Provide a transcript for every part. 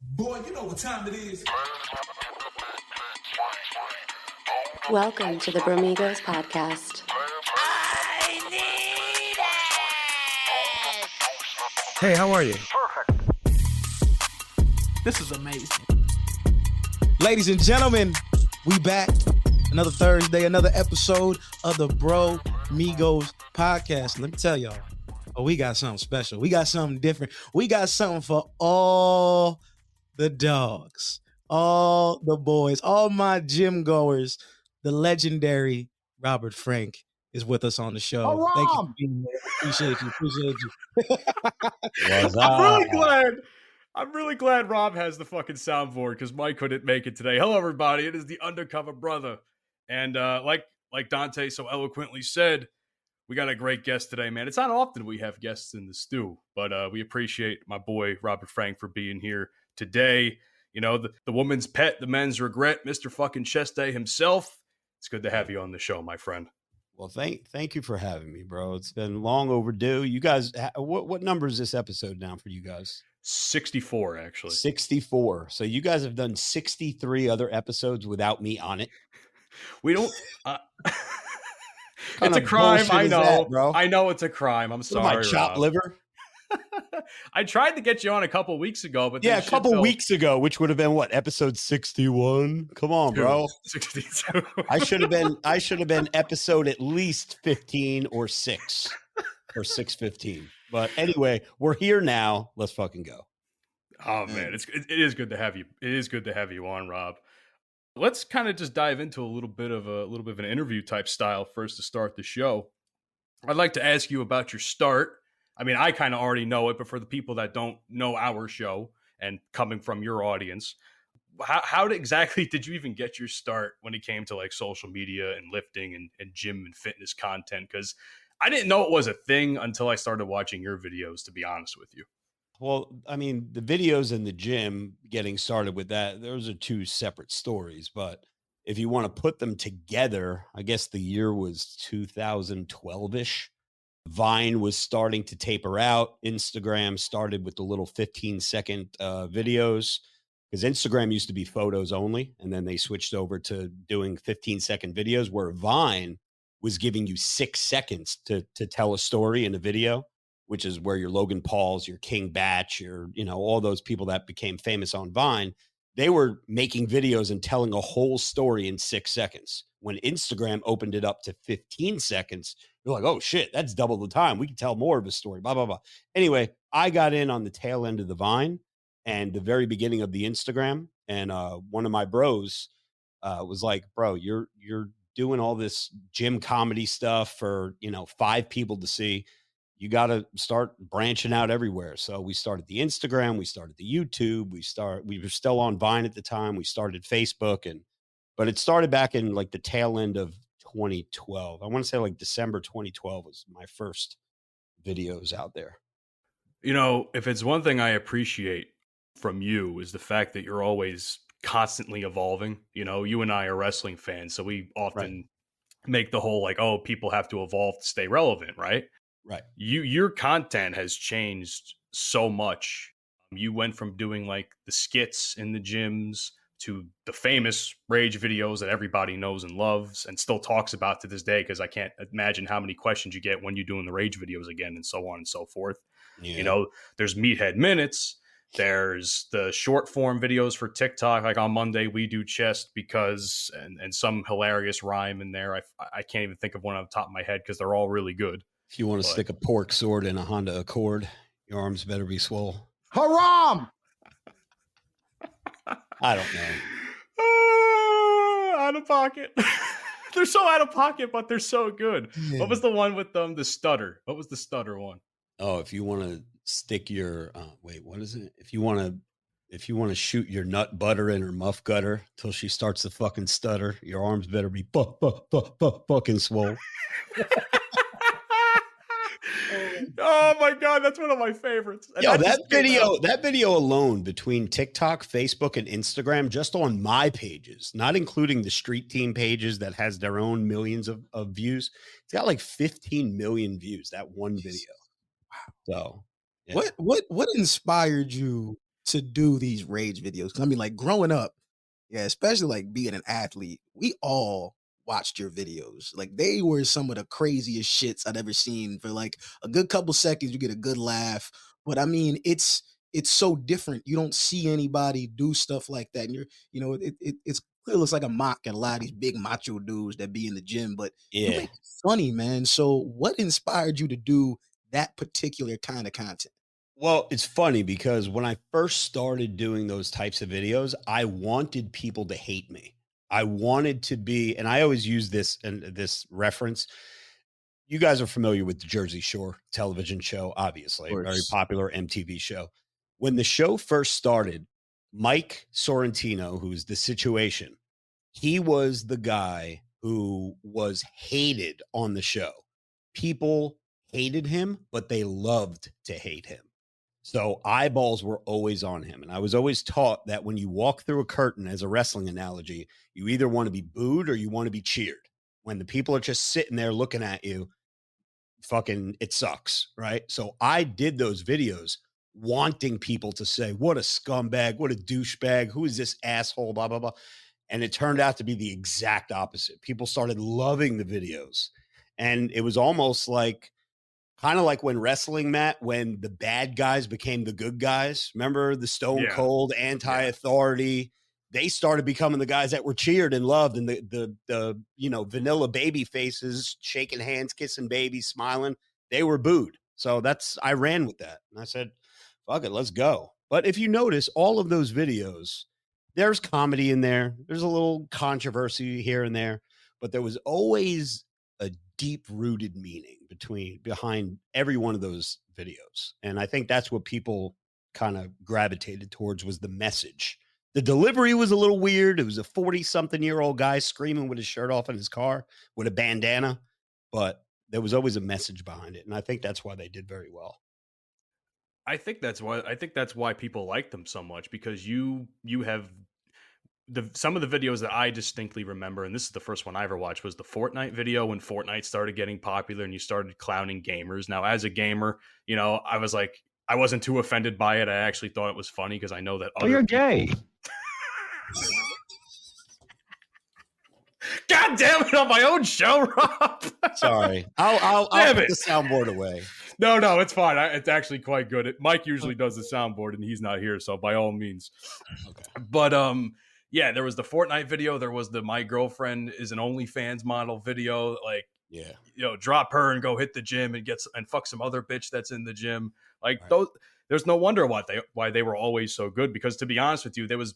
Boy, you know what time it is. Welcome to the Bromigos podcast. I need it! Hey, how are you? This is amazing. Ladies and gentlemen, we back. Another Thursday, another episode of the Bro Migos podcast. Let me tell y'all, we got something special. We got something different. We got something for all the dogs, all the boys, all my gym goers. The legendary Robert Frank is with us on the show. Thank you for being here. Appreciate you. I'm really glad Rob has the fucking soundboard because Mike couldn't make it today. Hello, everybody. It is the Undercover Brother. And like Dante so eloquently said, we got a great guest today, man. It's not often we have guests in the stew, but we appreciate my boy Robert Frank for being here today. You know, the woman's pet, the men's regret, Mr. fucking Chest Day himself. It's good to have you on the show, my friend. Well, thank you for having me, bro. It's been long overdue. You guys, what number is this episode now for you guys? 64, actually. 64. So you guys have done 63 other episodes without me on it. We don't. It's a crime. I know, that, bro. I know it's a crime. I'm sorry. My chopped liver. I tried to get you on a couple weeks ago, but yeah, a couple weeks ago, which would have been what, episode 61? Come on, bro. 62. I should have been episode at least 15 or 6 or 615. But anyway, we're here now. Let's fucking go. Oh man, it is good to have you. It is good to have you on, Rob. Let's kind of just dive into a little bit of an interview type style first to start the show. I'd like to ask you about your start. I mean, I kind of already know it, but for the people that don't know our show and coming from your audience, how exactly did you even get your start when it came to like social media and lifting and gym and fitness content? Because I didn't know it was a thing until I started watching your videos, to be honest with you. Well, I mean, the videos in the gym, getting started with that, those are two separate stories. But if you want to put them together, I guess the year was 2012-ish. Vine was starting to taper out. Instagram started with the little 15-second videos because Instagram used to be photos only. And then they switched over to doing 15-second videos where Vine was giving you 6 seconds to tell a story in a video, which is where your Logan Pauls, your King Batch, all those people that became famous on Vine, they were making videos and telling a whole story in 6 seconds. When Instagram opened it up to 15 seconds, you're like, oh shit, that's double the time. We can tell more of a story, blah, blah, blah. Anyway, I got in on the tail end of the Vine and the very beginning of the Instagram. And one of my bros was like, bro, you're doing all this gym comedy stuff for, 5 people to see. You got to start branching out everywhere. So we started the Instagram, we started the YouTube, we were still on Vine at the time. We started Facebook but it started back in like the tail end of 2012. I want to say like December 2012 was my first videos out there. You know, if it's one thing I appreciate from you is the fact that you're always constantly evolving. You know, you and I are wrestling fans, so we often make the whole like, oh, people have to evolve to stay relevant, right? Right. Your content has changed so much. You went from doing like the skits in the gyms to the famous rage videos that everybody knows and loves and still talks about to this day, because I can't imagine how many questions you get when you're doing the rage videos again and so on and so forth. Yeah. You know, there's Meathead Minutes. There's the short form videos for TikTok. Like on Monday, we do chest because, and some hilarious rhyme in there. I can't even think of one on the top of my head because they're all really good. If you want to stick a pork sword in a Honda Accord, your arms better be swole. Haram! I don't know. Out of pocket. They're so out of pocket, but they're so good. Yeah. What was the one with the stutter? What was the stutter one? Oh, if you want to stick your what is it? If you want to shoot your nut butter in her muff gutter till she starts to fucking stutter, your arms better be fucking swole. Oh my God, that's one of my favorites. And yo, that video alone between TikTok, Facebook, and Instagram, just on my pages, not including the street team pages that has their own millions of views, it's got like 15 million views, that one video. Wow. So yeah. What inspired you to do these rage videos? 'Cause I mean, like growing up, yeah, especially like being an athlete, we all watched your videos. Like they were some of the craziest shits I'd ever seen. For like a good couple seconds, you get a good laugh. But I mean, it's so different. You don't see anybody do stuff like that. And it's it looks like a mock at a lot of these big macho dudes that be in the gym, but you Yeah. make it funny, man. So what inspired you to do that particular kind of content? Well, it's funny because when I first started doing those types of videos, I wanted people to hate me. I wanted to be, and I always use this and this reference. You guys are familiar with the Jersey Shore television show, Of obviously, very course. popular MTV show. When the show first started, Mike Sorrentino, who's the situation, he was the guy who was hated on the show. People hated him, but they loved to hate him. So eyeballs were always on him. And I was always taught that when you walk through a curtain, as a wrestling analogy, you either want to be booed or you want to be cheered. When the people are just sitting there looking at you, fucking it sucks, right? So I did those videos wanting people to say, what a scumbag, what a douchebag, who is this asshole, blah, blah, blah. And it turned out to be the exact opposite. People started loving the videos. And it was almost like, kind of like when wrestling, Matt, when the bad guys became the good guys. Remember the Stone Yeah. Cold anti-authority? They started becoming the guys that were cheered and loved, and the vanilla baby faces shaking hands, kissing babies, smiling. They were booed. So I ran with that, and I said, "Fuck it, let's go." But if you notice, all of those videos, there's comedy in there. There's a little controversy here and there, but there was always a deep rooted meaning behind every one of those videos. And I think that's what people kind of gravitated towards, was the message. The delivery was a little weird. It was a 40-something-year-old guy screaming with his shirt off in his car with a bandana, but there was always a message behind it. And I think that's why they did very well. I think that's why people like them so much, because you have some of the videos that I distinctly remember, and this is the first one I ever watched, was the Fortnite video when Fortnite started getting popular and you started clowning gamers. Now, as a gamer, I was like, I wasn't too offended by it. I actually thought it was funny because I know that other you're people. gay. God damn it, on my own show, Rob. Sorry. I'll Damn put it. the soundboard away. No, it's fine. It's actually quite good. Mike usually does the soundboard and he's not here, so by all means. Okay. But yeah, there was the Fortnite video. There was the my girlfriend is an OnlyFans model video. Like, Yeah. drop her and go hit the gym and fuck some other bitch that's in the gym. Like Right. those. There's no wonder why they were always so good, because to be honest with you, there was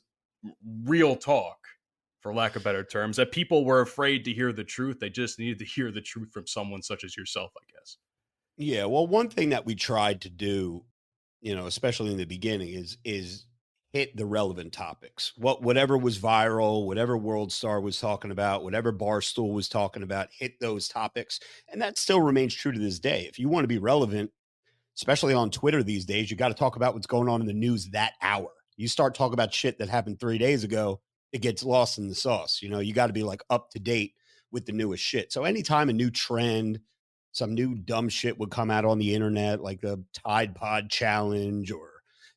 real talk, for lack of better terms, that people were afraid to hear the truth. They just needed to hear the truth from someone such as yourself, I guess. Yeah. Well, one thing that we tried to do, especially in the beginning, is hit the relevant topics. Whatever was viral, whatever World Star was talking about, whatever Barstool was talking about, hit those topics. And that still remains true to this day. If you want to be relevant, especially on Twitter these days, you got to talk about what's going on in the news that hour. You start talking about shit that happened 3 days ago, it gets lost in the sauce. You got to be like up to date with the newest shit. So anytime a new trend, some new dumb shit would come out on the internet, like the Tide Pod challenge or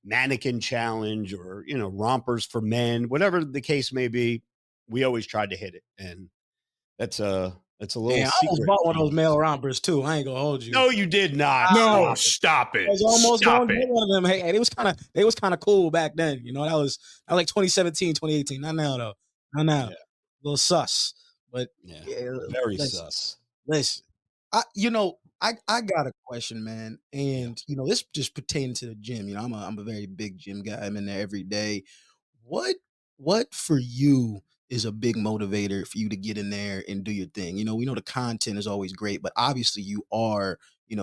mannequin challenge or, rompers for men, whatever the case may be, we always tried to hit it. And that's a little Yeah, I almost secret. bought one of those male rompers too. I ain't gonna hold you. No, you did not. No, Stop it. stop it. I was almost Stop going to it. get one of them. Hey, they was kind of cool back then. That was like 2017, 2018. Not now though. Not now. Yeah. A little sus. But Yeah. yeah, Very listen, sus. listen. I got a question, man. And this just pertains to the gym. I'm a very big gym guy. I'm in there every day. What for you is a big motivator for you to get in there and do your thing? We know the content is always great, but obviously you are,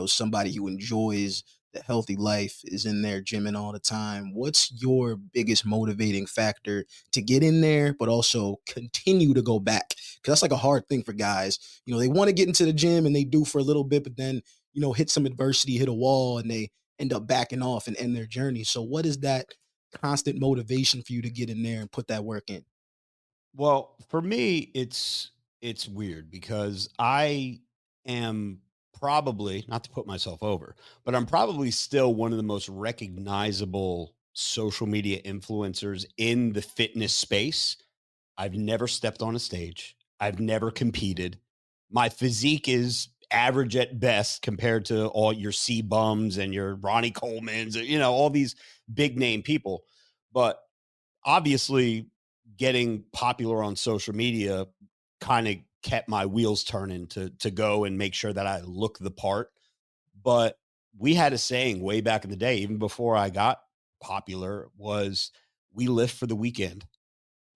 somebody who enjoys the healthy life, is in there gymming all the time. What's your biggest motivating factor to get in there, but also continue to go back? Because that's like a hard thing for guys. They want to get into the gym and they do for a little bit, but then, hit some adversity, hit a wall, and they end up backing off and end their journey. So what is that constant motivation for you to get in there and put that work in? Well, for me, it's weird because I am probably, not to put myself over, but I'm probably still one of the most recognizable social media influencers in the fitness space. I've never stepped on a stage. I've never competed. My physique is average at best compared to all your C bums and your Ronnie Colemans, all these big name people. But obviously, getting popular on social media kind of kept my wheels turning to go and make sure that I look the part. But we had a saying way back in the day, even before I got popular, was we lift for the weekend.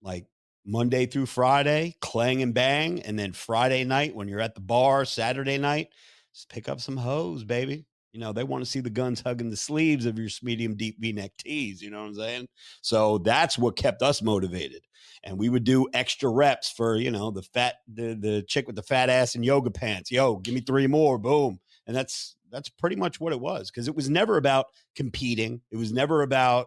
Like Monday through Friday, clang and bang. And then Friday night, when you're at the bar, Saturday night, just pick up some hoes, baby. They want to see the guns hugging the sleeves of your medium deep V-neck tees. You know what I'm saying? So that's what kept us motivated. And we would do extra reps for, the chick with the fat ass and yoga pants. Yo, give me 3 more. Boom. And that's pretty much what it was. Cause it was never about competing. It was never about,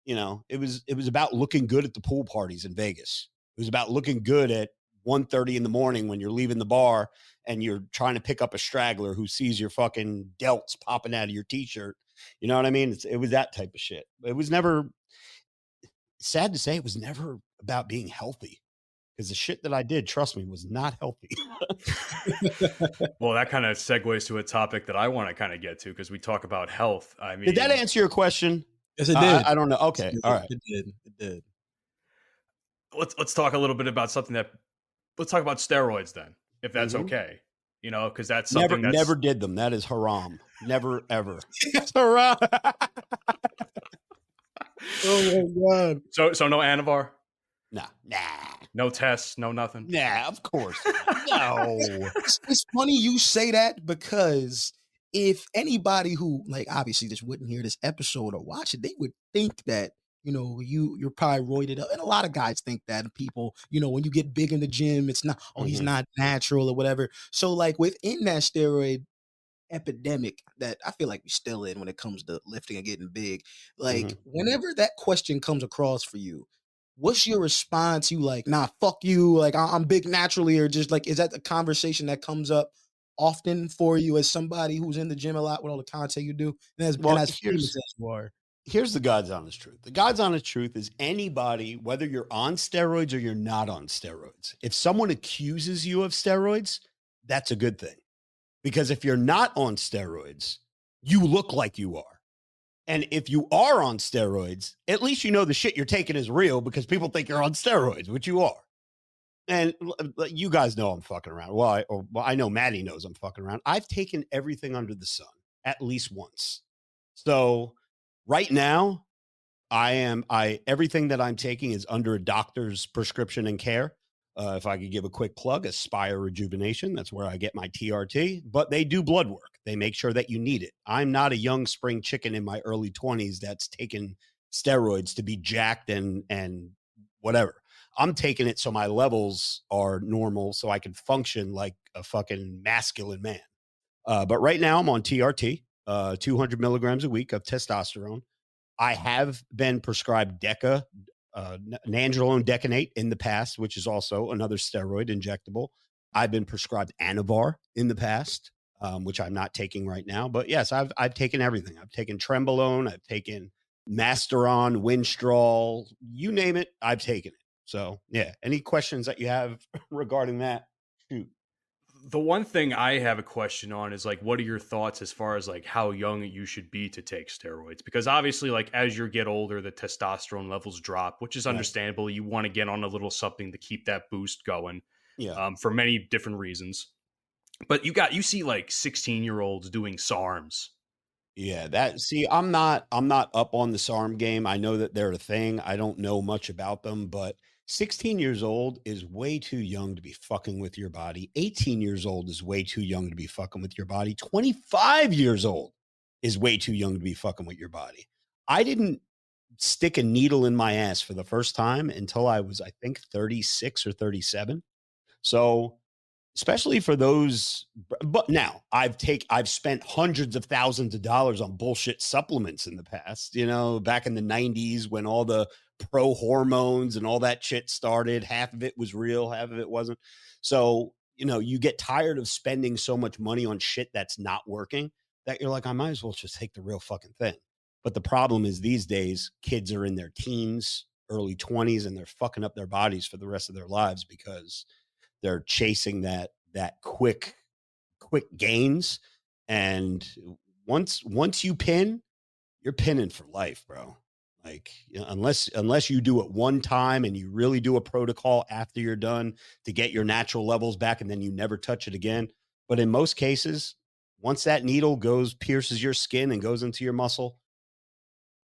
it was about looking good at the pool parties in Vegas. It was about looking good at 1:30 in the morning when you're leaving the bar and you're trying to pick up a straggler who sees your fucking delts popping out of your t-shirt. You know what I mean? It was that type of shit. It was never, sad to say, it was never about being healthy, because the shit that I did, trust me, was not healthy. Well, that kind of segues to a topic that I want to kind of get to, because we talk about health. I mean, Did that answer your question? Yes, it did. I don't know. Okay. It did. All right. It did. let's talk a little bit about something let's talk about steroids then, if that's Mhm. okay. Because that's something Never did them. That is haram. Never, ever. That's haram. Oh my God. So no Anavar, Nah. no tests, no nothing. Nah, of course. No. It's funny you say that, because if anybody who, like, obviously just wouldn't hear this episode or watch it, they would think that, you're probably roided up. And a lot of guys think that. And people, when you get big in the gym, it's not, he's not natural or whatever. So like within that steroid epidemic that I feel like we're still in when it comes to lifting and getting big, like whenever that question comes across for you, what's your response? You like, nah, fuck you, like I'm big naturally, or just like, is that the conversation that comes up often for you as somebody who's in the gym a lot with all the content you do, and as famous as you are? Here's the God's honest truth. The God's honest truth is, anybody, whether you're on steroids or you're not on steroids, if someone accuses you of steroids, that's a good thing. Because if you're not on steroids, you look like you are. And if you are on steroids, at least the shit you're taking is real, because people think you're on steroids, which you are. And you guys know I'm fucking around. Well, I know Maddie knows I'm fucking around. I've taken everything under the sun at least once. So right now, everything that I'm taking is under a doctor's prescription and care. If I could give a quick plug, Aspire Rejuvenation, that's where I get my TRT, but they do blood work. They make sure that you need it. I'm not a young spring chicken in my early 20s that's taking steroids to be jacked and whatever. I'm taking it so my levels are normal, so I can function like a fucking masculine man. But right now I'm on TRT, 200 milligrams a week of testosterone. I have been prescribed nandrolone decanate in the past, which is also another steroid injectable. I've been prescribed Anavar in the past, which I'm not taking right now. But yes, I've taken everything. I've taken Trembolone, I've taken Masteron, Winstrol, you name it, I've taken it. So yeah, any questions that you have regarding that? Shoot. The one thing I have a question on is, like, what are your thoughts as far as like how young you should be to take steroids? Because obviously, like, as you get older, the testosterone levels drop, which is understandable. Right. You want to get on a little something to keep that boost going, for many different reasons. But you see like 16-year-olds doing SARMs. Yeah, I'm not up on the SARM game. I know that they're a thing. I don't know much about them, but 16 years old is way too young to be fucking with your body. 18 years old is way too young to be fucking with your body. 25 years old is way too young to be fucking with your body. I didn't stick a needle in my ass for the first time until I was, I think, 36 or 37. So especially for those, but now I've spent hundreds of thousands of dollars on bullshit supplements in the past, back in the 90s when all the pro hormones and all that shit started. Half of it was real, half of it wasn't. So, you get tired of spending so much money on shit that's not working that you're like, I might as well just take the real fucking thing. But the problem is these days, kids are in their teens, early 20s, and they're fucking up their bodies for the rest of their lives because they're chasing that quick gains. And once you pin, you're pinning for life, bro. Like, unless you do it one time and you really do a protocol after you're done to get your natural levels back, and then you never touch it again. But in most cases, once that needle pierces your skin and goes into your muscle,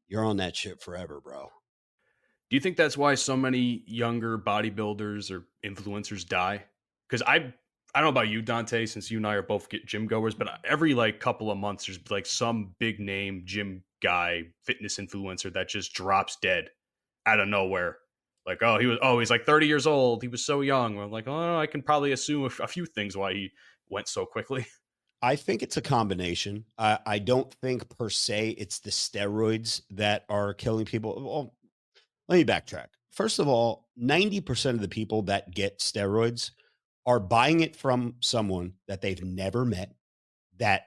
you're on that shit forever, bro. Do you think that's why so many younger bodybuilders or influencers die? Because I don't know about you, Dante, since you and I are both gym goers, but every like couple of months, there's like some big name gym guy, fitness influencer that just drops dead out of nowhere. Like, he's like 30 years old. He was so young. I'm like, I can probably assume a few things why he went so quickly. I think it's a combination. I don't think per se it's the steroids that are killing people. Well, let me backtrack. First of all, 90% of the people that get steroids are buying it from someone that they've never met. That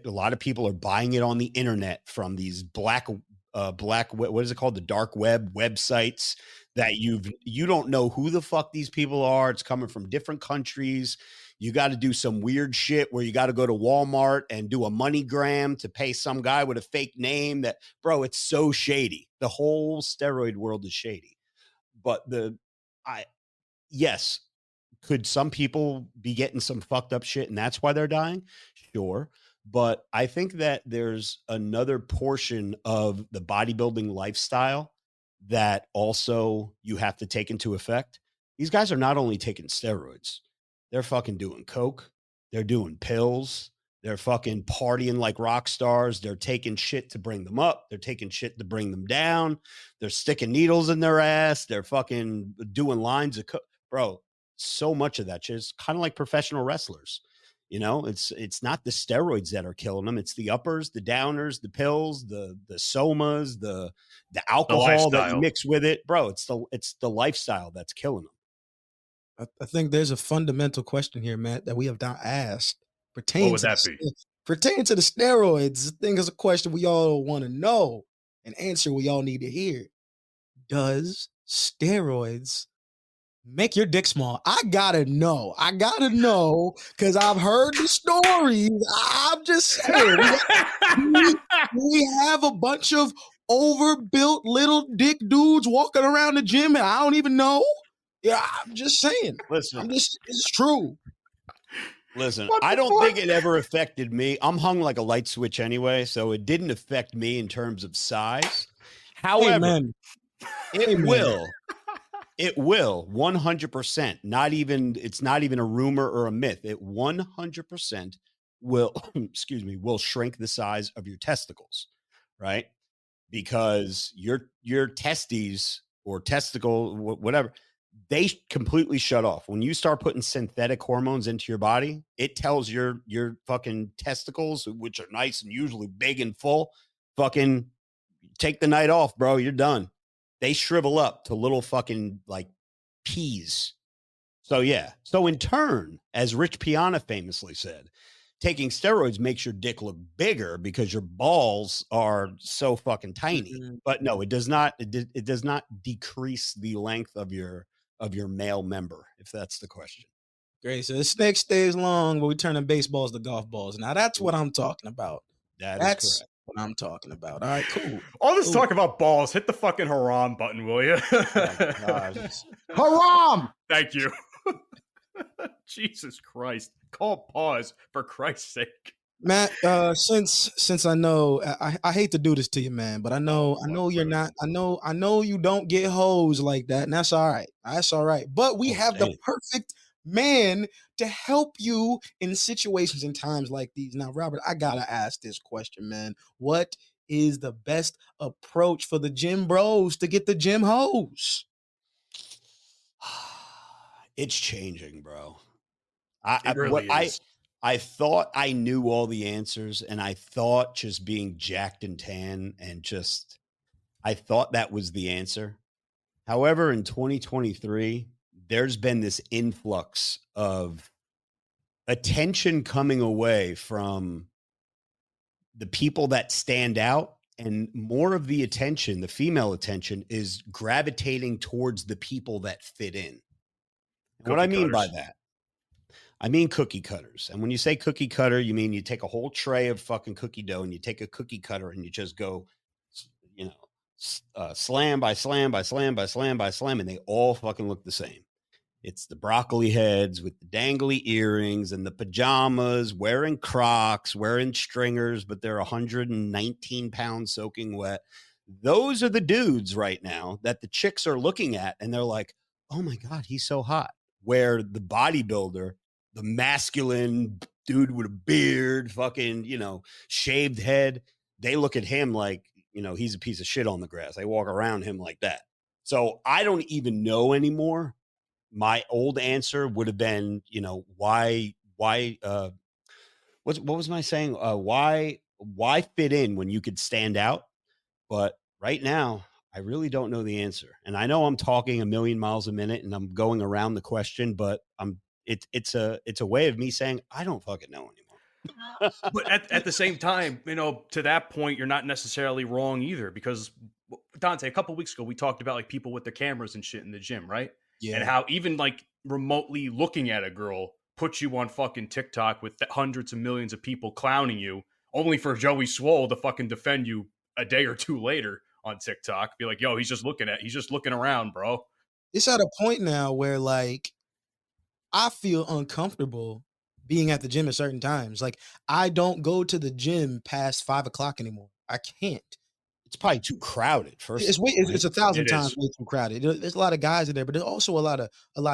a lot of people are buying it on the internet from these black, what is it called? The dark web websites that you don't know who the fuck these people are. It's coming from different countries. You got to do some weird shit where you got to go to Walmart and do a MoneyGram to pay some guy with a fake name. That, bro, it's so shady. The whole steroid world is shady. But yes, could some people be getting some fucked up shit and that's why they're dying? Sure. But I think that there's another portion of the bodybuilding lifestyle that also you have to take into effect. These guys are not only taking steroids, they're fucking doing coke. They're doing pills. They're fucking partying like rock stars. They're taking shit to bring them up. They're taking shit to bring them down. They're sticking needles in their ass. They're fucking doing lines of coke. Bro, so much of that shit is kind of like professional wrestlers. You know, it's not the steroids that are killing them. It's the uppers, the downers, the pills, the somas, the alcohol that you mix with it. Bro, it's the lifestyle that's killing them. I think there's a fundamental question here, Matt, that we have not asked pertaining to the steroids. I think it's a question we all want to know, an answer we all need to hear. Does steroids make your dick small? I gotta know because I've heard the stories. I'm just saying, we have a bunch of overbuilt little dick dudes walking around the gym, and I don't even know. Yeah, I'm just saying. Listen, it's true. Listen, I don't think it ever affected me. I'm hung like a light switch anyway, so it didn't affect me in terms of size. However, it will 100%. It's not even a rumor or a myth. It 100% will, will shrink the size of your testicles, right? Because your testes or testicle, whatever, they completely shut off. When you start putting synthetic hormones into your body, it tells your fucking testicles, which are nice and usually big and full, fucking take the night off, bro. You're done. They shrivel up to little fucking like peas. So yeah. So in turn, as Rich Piana famously said, taking steroids makes your dick look bigger because your balls are so fucking tiny. Mm-hmm. But no, it does not. It does not decrease the length of your male member, if that's the question. Great. So the snake stays long, but we turn the baseballs to golf balls. Now that's what I'm talking about. That's correct. What I'm talking about. All right, cool. All this talk about balls, hit the fucking haram button, will you? Haram! Thank you. Jesus Christ. Call pause for Christ's sake. Matt, since I know I hate to do this to you, man, but I know you're not. I know you don't get hoes like that, and that's all right. That's all right. But we have the perfect man to help you in situations and times like these. Now, Robert, I gotta ask this question, man. What is the best approach for the gym bros to get the gym hoes? It's changing, bro. I thought I knew all the answers, and I thought just being jacked and tan and I thought that was the answer. However, in 2023, there's been this influx of attention coming away from the people that stand out And more of the attention, the female attention, is gravitating towards the people that fit in. What I mean by that, I mean cookie cutters. And when you say cookie cutter, you mean you take a whole tray of fucking cookie dough and you take a cookie cutter and you just go, slam by slam by slam by slam by slam, and they all fucking look the same. It's the broccoli heads with the dangly earrings and the pajamas, wearing Crocs, wearing stringers, but they're 119 pounds soaking wet. Those are the dudes right now that the chicks are looking at, and they're like, oh my God, he's so hot. Where the bodybuilder, the masculine dude with a beard, fucking, shaved head, they look at him like, he's a piece of shit on the grass. They walk around him like that. So I don't even know anymore. My old answer would have been, what was my saying? Why fit in when you could stand out? But right now, I really don't know the answer. And I know I'm talking a million miles a minute and I'm going around the question, but it's a way of me saying, I don't fucking know anymore. But at the same time, to that point, you're not necessarily wrong either, because Dante, a couple of weeks ago, we talked about like people with their cameras and shit in the gym, right? Yeah. And how even like remotely looking at a girl puts you on fucking TikTok with hundreds of millions of people clowning you, only for Joey Swole to fucking defend you a day or two later on TikTok. Be like, yo, he's just looking around, bro. It's at a point now where like I feel uncomfortable being at the gym at certain times. Like I don't go to the gym past 5 o'clock anymore. I can't. It's probably too crowded. First, it's 1,000 times is way too crowded. There's a lot of guys in there, but there's also a lot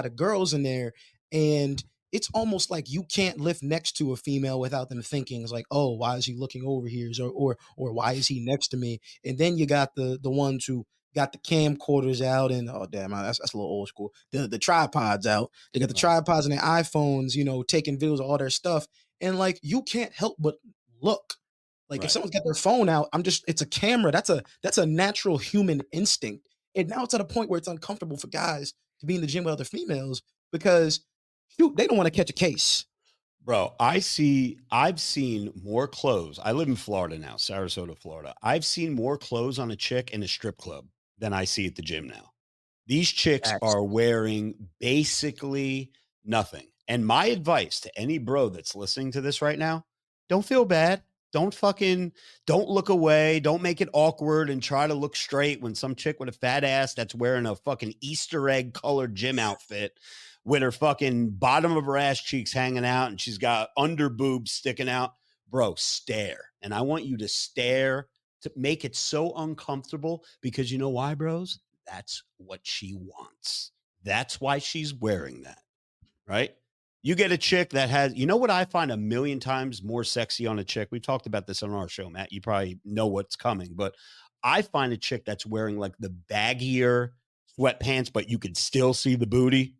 of girls in there, and it's almost like you can't lift next to a female without them thinking it's like, oh, why is he looking over here, or why is he next to me? And then you got the ones who got the camcorders out, and oh damn, that's a little old school. The tripods out. They got the tripods and their iPhones, taking videos of all their stuff, and like you can't help but look. Like if someone's got their phone out, it's a camera. That's a natural human instinct. And now it's at a point where it's uncomfortable for guys to be in the gym with other females because shoot, they don't want to catch a case. Bro, I've seen more clothes. I live in Florida now, Sarasota, Florida. I've seen more clothes on a chick in a strip club than I see at the gym now. These chicks are wearing basically nothing. And my advice to any bro that's listening to this right now, don't feel bad. Don't look away. Don't make it awkward and try to look straight when some chick with a fat ass that's wearing a fucking Easter egg colored gym outfit with her fucking bottom of her ass cheeks hanging out and she's got under boobs sticking out. Bro, stare. And I want you to stare to make it so uncomfortable because you know why, bros? That's what she wants. That's why she's wearing that, right? You get a chick that has, what I find a million times more sexy on a chick? We talked about this on our show, Matt. You probably know what's coming, but I find a chick that's wearing like the baggier sweatpants, but you can still see the booty.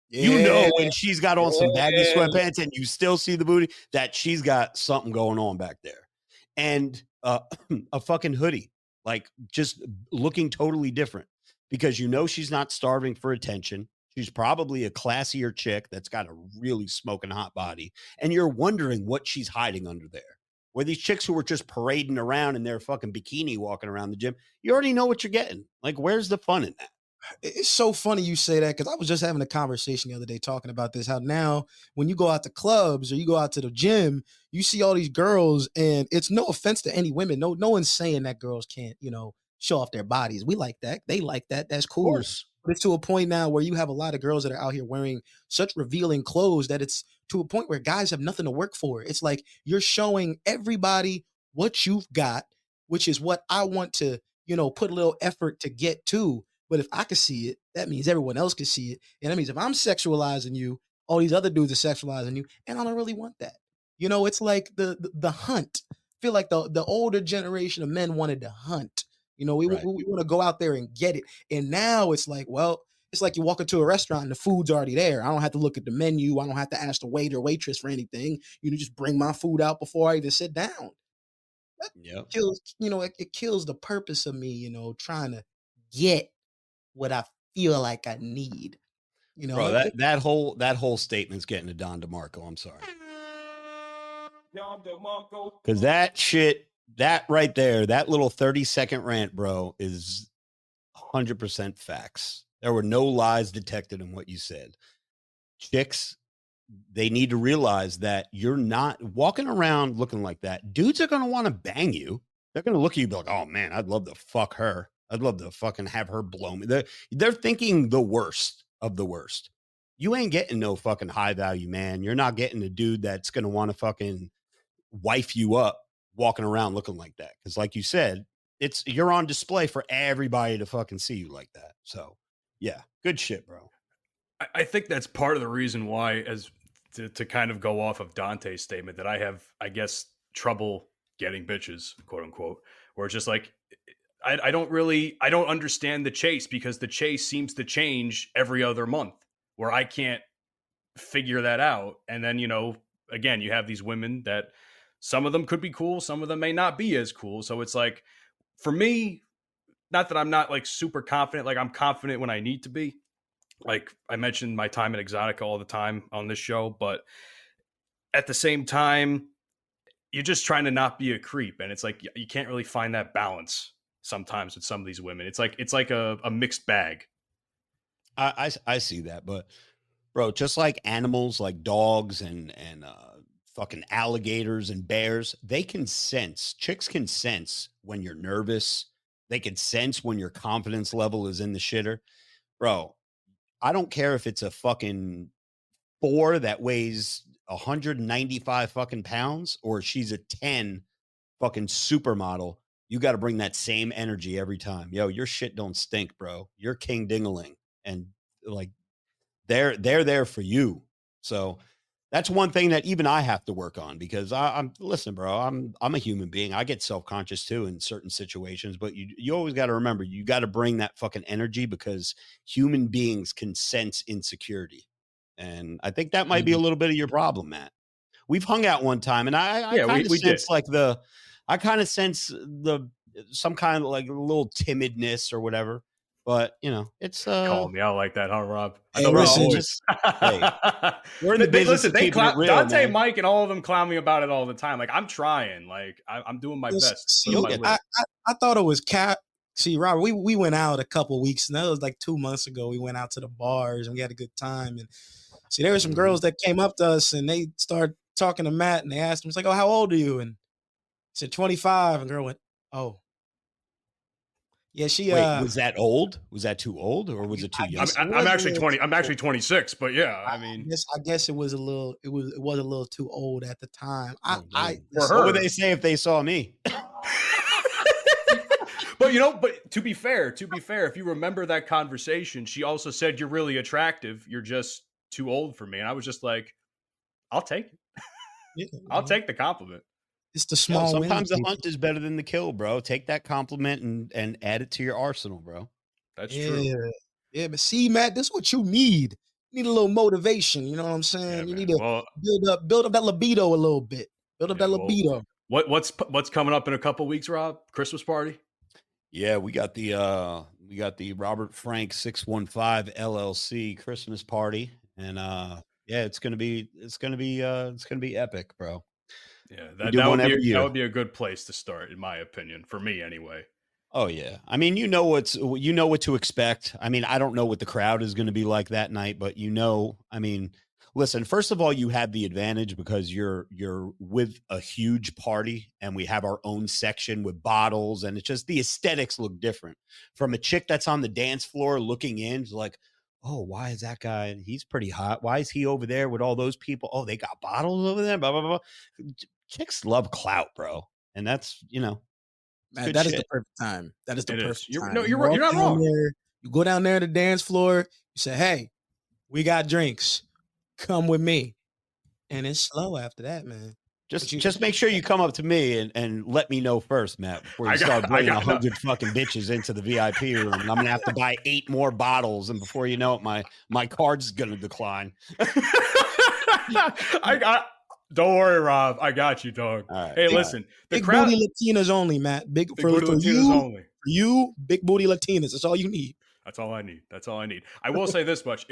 Yeah. When she's got on some baggy sweatpants and you still see the booty, that she's got something going on back there. And a fucking hoodie, like just looking totally different because she's not starving for attention. She's probably a classier chick that's got a really smoking hot body. And you're wondering what she's hiding under there. Where these chicks who are just parading around in their fucking bikini walking around the gym, you already know what you're getting. Like, where's the fun in that? It's so funny you say that because I was just having a conversation the other day talking about this, how now when you go out to clubs or you go out to the gym, you see all these girls, and it's no offense to any women. No one's saying that girls can't, show off their bodies. We like that. They like that. That's cool. But it's to a point now where you have a lot of girls that are out here wearing such revealing clothes that it's to a point where guys have nothing to work for. It's like you're showing everybody what you've got, which is what I want to, put a little effort to get to. But if I can see it, that means everyone else can see it. And that means if I'm sexualizing you, all these other dudes are sexualizing you, and I don't really want that. It's like the hunt. I feel like the older generation of men wanted to hunt. We want to go out there and get it. And now it's like, well, it's like you walk into a restaurant and the food's already there. I don't have to look at the menu. I don't have to ask the waiter or waitress for anything. Just bring my food out before I even sit down. That kills, it kills the purpose of me, trying to get what I feel like I need. Bro, that whole statement's getting to Don DeMarco. I'm sorry. Because that shit That right there, that little 30-second rant, bro, is 100% facts. There were no lies detected in what you said. Chicks, they need to realize that you're not walking around looking like that. Dudes are going to want to bang you. They're going to look at you and be like, oh man, I'd love to fuck her. I'd love to fucking have her blow me. They're thinking the worst of the worst. You ain't getting no fucking high value man. You're not getting a dude that's going to want to fucking wife you up walking around looking like that. Cause like you said, you're on display for everybody to fucking see you like that. So yeah, good shit, bro. I think that's part of the reason why, as to kind of go off of Dante's statement, that I have, I guess, trouble getting bitches, quote unquote, where it's just like, I don't understand the chase, because the chase seems to change every other month, where I can't figure that out. And then, again, you have these women that some of them could be cool, some of them may not be as cool. So it's like, for me, not that I'm not like super confident, like I'm confident when I need to be. Like I mentioned my time at Exotica all the time on this show, but at the same time, you're just trying to not be a creep. And it's like, you can't really find that balance sometimes with some of these women. It's like a mixed bag. I see that, but bro, just like animals, like dogs and fucking alligators and bears, they can sense. Chicks can sense when you're nervous. They can sense when your confidence level is in the shitter, bro. I don't care if it's a fucking 4 that weighs 195 fucking pounds, or she's a 10 fucking supermodel. You got to bring that same energy every time. Yo, your shit don't stink, bro. You're king dingaling, and like they're there for you. So that's one thing that even I have to work on, because I'm listen, bro. I'm a human being. I get self-conscious too in certain situations, but you always got to remember, you got to bring that fucking energy, because human beings can sense insecurity, and I think that might be a little bit of your problem, Matt. We've hung out one time, and I kind of sense did. I kind of sense some kind of like a little timidness or whatever. But it's Call me out like that, huh, Rob? Hey, listen, we're in the business of keeping it real, Dante, man. Mike, and all of them clown me about it all the time. Like I'm trying, like I'm doing my best. See, I thought it was cat. See, Robert, we went out a couple weeks, and that was like 2 months ago. We went out to the bars and we had a good time. And see, there were some girls that came up to us and they started talking to Matt, and they asked him, it's like, oh, how old are you? And he said 25, and the girl went, oh. Yeah, she. Wait, was that old? Was that too old, or was it too young? I'm actually 20. I'm actually 26. But yeah, I mean, I guess it was a little. It was a little too old at the time. What would they say if they saw me? But to be fair, if you remember that conversation, she also said, "You're really attractive. You're just too old for me." And I was just like, "I'll take it. Yeah, I'll take the compliment." It's the small. Sometimes the hunt is better than the kill, bro. Take that compliment and add it to your arsenal, bro. That's true. Yeah, but see, Matt, this is what you need. You need a little motivation. You know what I'm saying? Yeah, you need to build up that libido a little bit. Build up that libido. What's coming up in a couple weeks, Rob? Christmas party? Yeah, we got the RobertFrank615 LLC Christmas party, and it's gonna be epic, bro. Yeah, that would be a good place to start, in my opinion, for me anyway. Oh yeah, I mean, you know what to expect. I mean, I don't know what the crowd is going to be like that night, but I mean, listen. First of all, you have the advantage because you're with a huge party, and we have our own section with bottles, and it's just the aesthetics look different from a chick that's on the dance floor looking in. It's like, oh, why is that guy? He's pretty hot. Why is he over there with all those people? Oh, they got bottles over there. Blah blah blah. Chicks love clout, bro, and that's Man, that is the perfect time. That is the perfect time. No, you're not wrong. You go down there to the dance floor. You say, "Hey, we got drinks. Come with me," and it's slow after that, man. Just make sure you come up to me and let me know first, Matt, before you start bringing 100 fucking bitches into the VIP room. And I'm gonna have to buy 8 more bottles, and before you know it, my card's gonna decline. Don't worry, Rob. I got you, dog. Right, hey, listen. The big crowd, booty Latinas only, Matt. Big booty Latinas only. For you, big booty Latinas. That's all you need. That's all I need. I will say this much.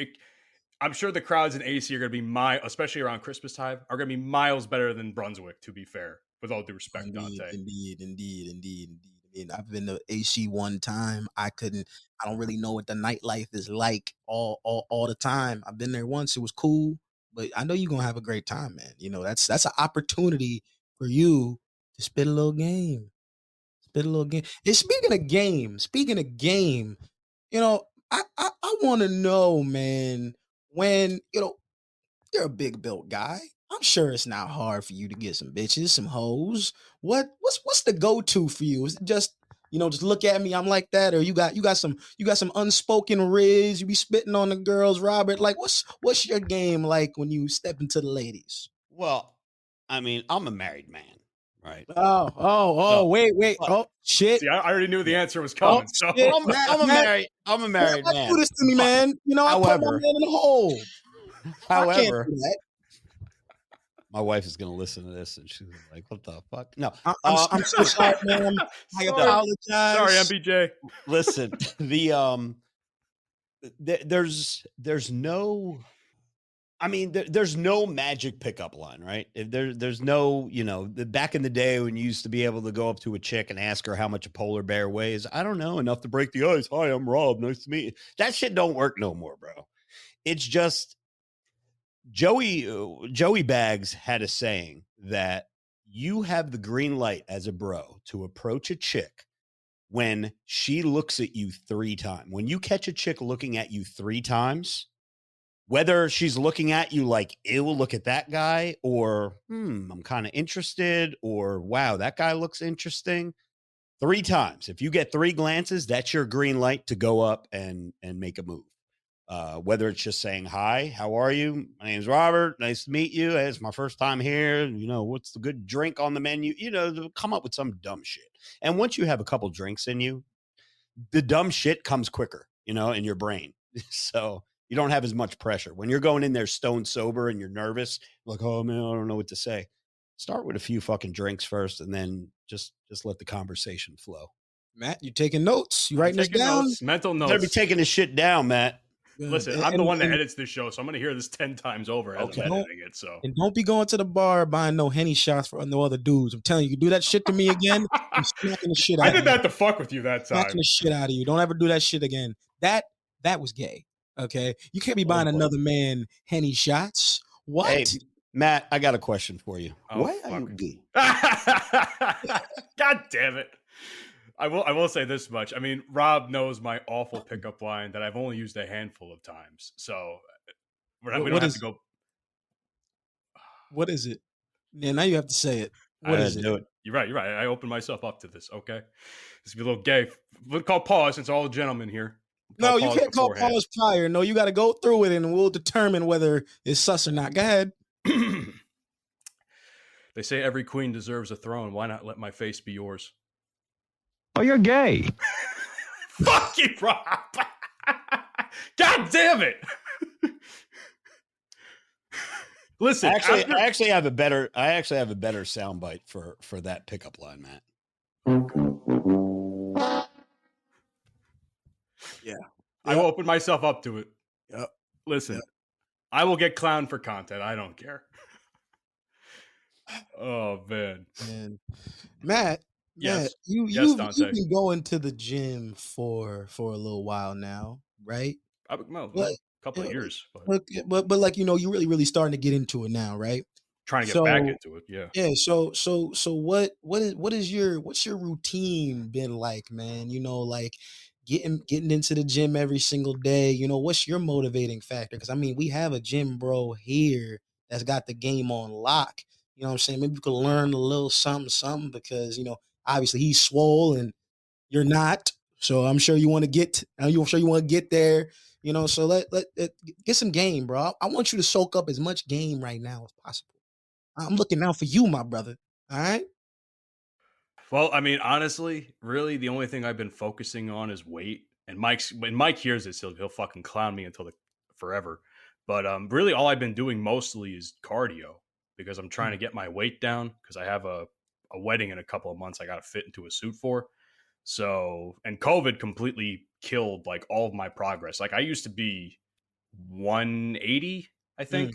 I'm sure the crowds in AC are going to be especially around Christmas time, are going to be miles better than Brunswick, to be fair. With all due respect, Indeed, Dante. indeed. I mean, I've been to AC one time. I don't really know what the nightlife is like all the time. I've been there once. It was cool, but I know you're gonna have a great time, man. You know, that's an opportunity for you to spit a little game. Spit a little game. And speaking of game, you know, I want to know, man, when, you know, you're a big built guy. I'm sure it's not hard for you to get some bitches, some hoes. What's the go-to for you? Is it just, you know, just look at me, I'm like that, or you got some unspoken riz, you be spitting on the girls, Robert? Like what's your game like when you step into the ladies? Well, I mean, I'm a married man, right? Oh, So, wait. but Oh, shit. See, I already knew the answer was Oh, coming. So shit. I'm a Matt, married don't man. do this to me, But, man. You know, I put my however, man in the hole. I can't however, do that. my wife is going to listen to this and she's like, "What the fuck?" No, I'm so sorry, man. I Sorry. apologize. Sorry, MPJ. listen, there's no. I mean, there's no magic pickup line, right? If there's no, back in the day when you used to be able to go up to a chick and ask her how much a polar bear weighs. I don't know, enough to break the ice. Hi, I'm Rob. Nice to meet you. That shit don't work no more, bro. It's just Joey Bags had a saying that you have the green light as a bro to approach a chick when she looks at you 3 times. When you catch a chick looking at you 3 times, whether she's looking at you like, ew, look at that guy, or, I'm kind of interested, or, wow, that guy looks interesting. 3 times. If you get 3 glances, that's your green light to go up and make a move. Whether it's just saying, hi, how are you? My name's Robert. Nice to meet you. It's my first time here. What's the good drink on the menu? Come up with some dumb shit. And once you have a couple drinks in you, the dumb shit comes quicker, in your brain. So you don't have as much pressure. When you're going in there stone sober and you're nervous, like, oh man, I don't know what to say. Start with a few fucking drinks first and then just let the conversation flow. Matt, you taking notes? You writing this down? Mental You notes. better be taking this shit down, Matt. Listen, I'm the one that edits this show, so I'm going to hear this 10 times over as I'm editing it. So, and don't be going to the bar buying no Henny shots for no other dudes. I'm telling you, you do that shit to me again, I'm smacking the shit out of you. I did that to fuck with you that time. Smacking the shit out of you. Don't ever do that shit again. That was gay. Okay, you can't be buying another man Henny shots. What? Hey, Matt, I got a question for you. Why are you gay? God damn it. I will say this much. I mean, Rob knows my awful pickup line that I've only used a handful of times. So we don't have to go. What is it? Yeah, now you have to say it. What is it? You're right. I opened myself up to this. Okay. This is a little gay. We'll call pause since all the gentlemen here. No, you can't call pause prior. No, you got to go through it and we'll determine whether it's sus or not. Go ahead. They say every queen deserves a throne. Why not let my face be yours? Oh, you're gay. Fuck you, Rob. God damn it. Listen, I actually have a better soundbite for that pickup line, Matt. Yeah. I will open myself up to it. Yep. Listen, I will get clowned for content. I don't care. Oh man. Matt, yes. you've been going to the gym for a little while now, right? A couple of years. But like, you really starting to get into it now, right? Trying to get back into it, yeah. Yeah. So what's your routine been like, man? Like getting into the gym every single day. What's your motivating factor? Because I mean, we have a gym bro here that's got the game on lock. You know what I'm saying? Maybe you could learn a little something because obviously he's swole and you're not. So I'm sure you want to get. I'm sure you want to get there. So let get some game, bro. I want you to soak up as much game right now as possible. I'm looking out for you, my brother. All right. Well, I mean, honestly, really, the only thing I've been focusing on is weight. And when Mike hears this, he'll fucking clown me until forever. But really, all I've been doing mostly is cardio because I'm trying to get my weight down because I have a wedding in a couple of months I got to fit into a suit for. So, and COVID completely killed like all of my progress. Like I used to be 180, I think.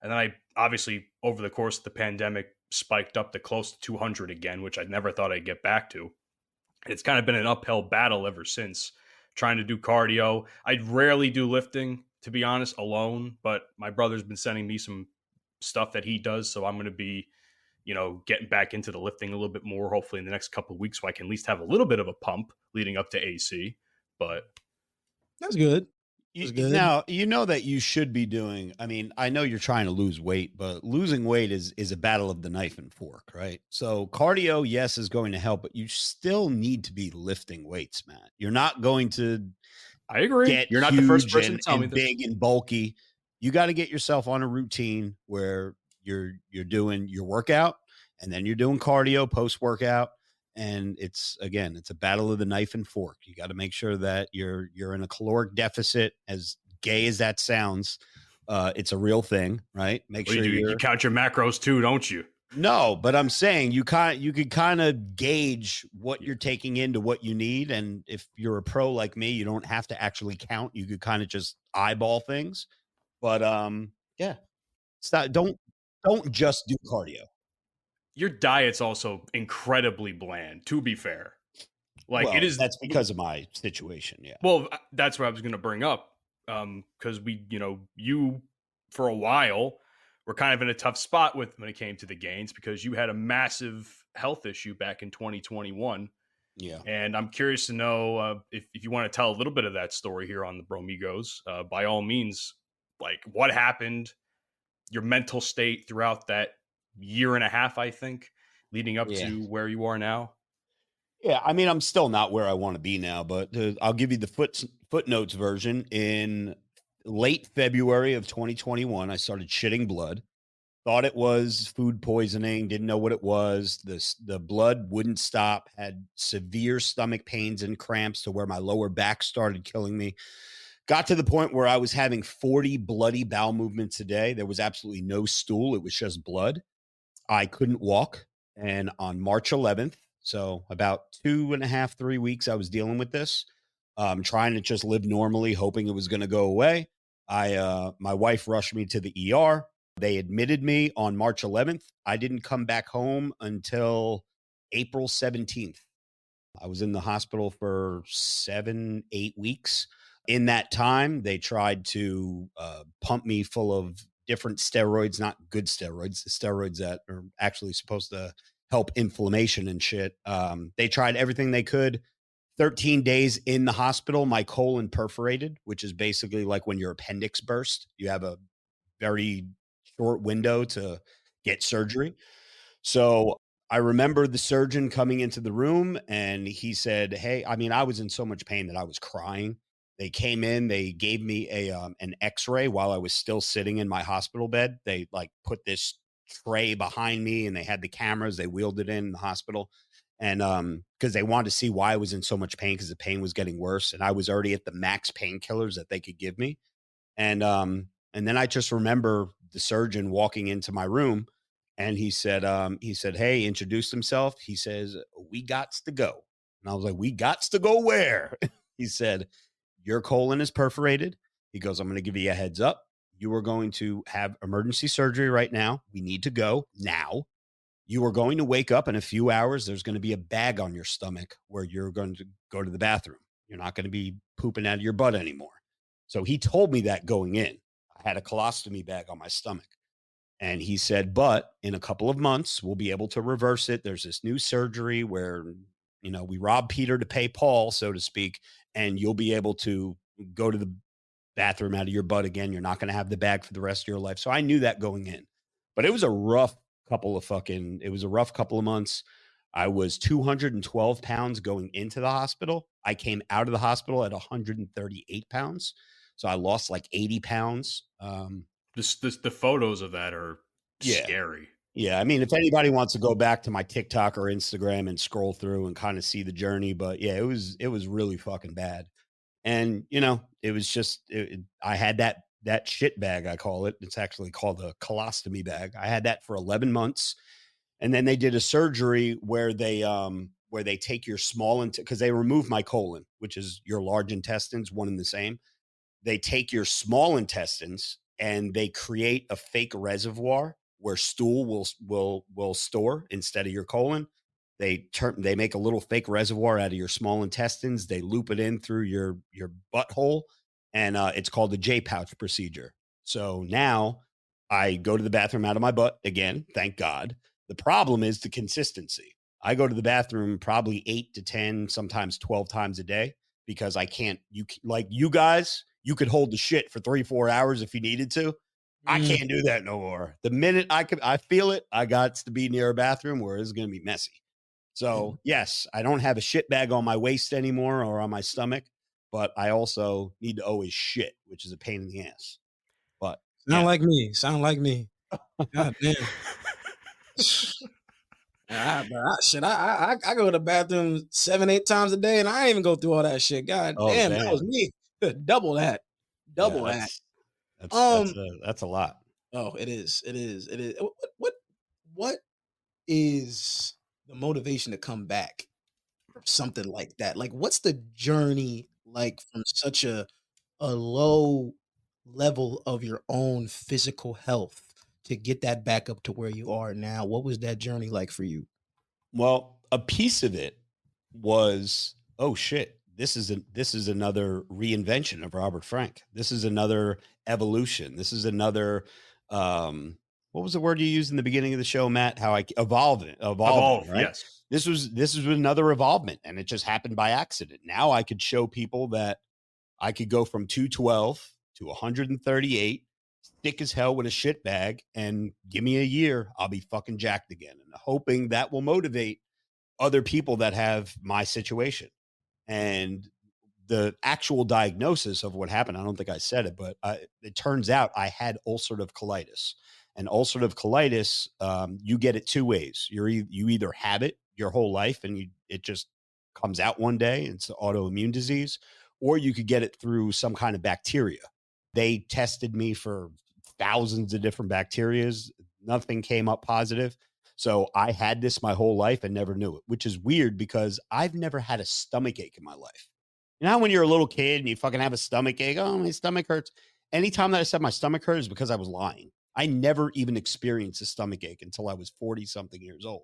And then I obviously over the course of the pandemic spiked up to close to 200 again, which I never thought I'd get back to. And it's kind of been an uphill battle ever since, trying to do cardio. I rarely do lifting, to be honest, alone, but my brother's been sending me some stuff that he does, so I'm going to be, getting back into the lifting a little bit more, hopefully in the next couple of weeks, so I can at least have a little bit of a pump leading up to AC. But That's good. That's good. Now, you know that you should be doing, I mean, I know you're trying to lose weight, but losing weight is a battle of the knife and fork, right? So cardio, yes, is going to help, but you still need to be lifting weights, Matt. You're not going to I agree. get You're not the first person and, to tell me and this. big and bulky. You got to get yourself on a routine where you're doing your workout and then you're doing cardio post-workout. And it's a battle of the knife and fork. You got to make sure that you're in a caloric deficit. As gay as that sounds, it's a real thing, right? Make sure you count your macros too, don't you? No, but I'm saying you could kind of gauge what you're taking into what you need. And if you're a pro like me, you don't have to actually count. You could kind of just eyeball things. But don't just do cardio. Your diet's also incredibly bland, to be fair. It is. That's because of my situation. Yeah. Well, that's what I was going to bring up. Because you for a while were kind of in a tough spot when it came to the gains, because you had a massive health issue back in 2021. Yeah. And I'm curious to know if you want to tell a little bit of that story here on the Bromigos, by all means, what happened, your mental state throughout that year and a half, I think, leading up to where you are now. Yeah, I mean, I'm still not where I want to be now, but I'll give you the footnotes version. In late February of 2021, I started shitting blood. Thought it was food poisoning, didn't know what it was. The blood wouldn't stop, had severe stomach pains and cramps to where my lower back started killing me. Got to the point where I was having 40 bloody bowel movements a day. There was absolutely no stool. It was just blood. I couldn't walk. And on March 11th, so about 2.5, 3 weeks, I was dealing with this, trying to just live normally, hoping it was going to go away. My wife rushed me to the ER. They admitted me on March 11th. I didn't come back home until April 17th. I was in the hospital for 7-8 weeks. In that time, they tried to pump me full of different steroids, not good steroids, the steroids that are actually supposed to help inflammation and shit. They tried everything they could. 13 days in the hospital, my colon perforated, which is basically like when your appendix burst. You have a very short window to get surgery. So I remember the surgeon coming into the room and he said, hey, I mean, I was in so much pain that I was crying. They came in, they gave me an x-ray while I was still sitting in my hospital bed. They put this tray behind me and they had the cameras, they wheeled it in the hospital. And because they wanted to see why I was in so much pain, because the pain was getting worse. And I was already at the max painkillers that they could give me. And then I just remember the surgeon walking into my room and he said, hey, introduced himself. He says, we gots to go. And I was like, we gots to go where? He said, your colon is perforated. He goes, I'm going to give you a heads up. You are going to have emergency surgery right now. We need to go now. You are going to wake up in a few hours. There's going to be a bag on your stomach where you're going to go to the bathroom. You're not going to be pooping out of your butt anymore. So he told me that going in. I had a colostomy bag on my stomach. And he said, but in a couple of months, we'll be able to reverse it. There's this new surgery where, we rob Peter to pay Paul, so to speak, and you'll be able to go to the bathroom out of your butt again. You're not going to have the bag for the rest of your life. So I knew that going in, but it was a rough couple of months. I was 212 pounds going into the hospital. I came out of the hospital at 138 pounds. So I lost 80 pounds. The photos of that are scary. Yeah. I mean, if anybody wants to go back to my TikTok or Instagram and scroll through and kind of see the journey, but yeah, it was really fucking bad. And, it was just, I had that shit bag, I call it. It's actually called a colostomy bag. I had that for 11 months. And then they did a surgery where they take your small, because they remove my colon, which is your large intestines, one and the same. They take your small intestines and they create a fake reservoir where stool will store instead of your colon. They make a little fake reservoir out of your small intestines. They loop it in through your butthole, and it's called the J pouch procedure. So now I go to the bathroom out of my butt again, thank God. The problem is the consistency. I go to the bathroom probably 8 to 10, sometimes 12 times a day because I can't. You guys, you could hold the shit for 3-4 hours if you needed to. I can't do that no more. The minute I feel it, I got to be near a bathroom where it's going to be messy. So yes, I don't have a shit bag on my waist anymore or on my stomach, but I also need to always shit, which is a pain in the ass. But Sound like me. God damn. I go to the bathroom 7-8 times a day, and I ain't even go through all that shit. God damn, that was me. Double that. That's a lot. Oh, it is. What is the motivation to come back from something like that? Like, what's the journey like from such a low level of your own physical health to get that back up to where you are now? What was that journey like for you? Well, a piece of it was, oh shit, this is another reinvention of Robert Frank. This is another evolution. This is another what was the word you used in the beginning of the show, Matt? How I evolve, right? Yes. This was another evolvement, and it just happened by accident. Now I could show people that I could go from 212 to 138, thick as hell with a shit bag, and give me a year, I'll be fucking jacked again. And hoping that will motivate other people that have my situation. And the actual diagnosis of what happened, I don't think I said it, but it turns out I had ulcerative colitis. And ulcerative colitis, you get it two ways. You either have it your whole life and it just comes out one day, it's an autoimmune disease, or you could get it through some kind of bacteria. They tested me for thousands of different bacterias. Nothing came up positive. So I had this my whole life and never knew it, which is weird because I've never had a stomach ache in my life. You know, when you're a little kid and you fucking have a stomach ache, oh, my stomach hurts. Anytime that I said my stomach hurt is because I was lying. I never even experienced a stomach ache until I was 40 something years old.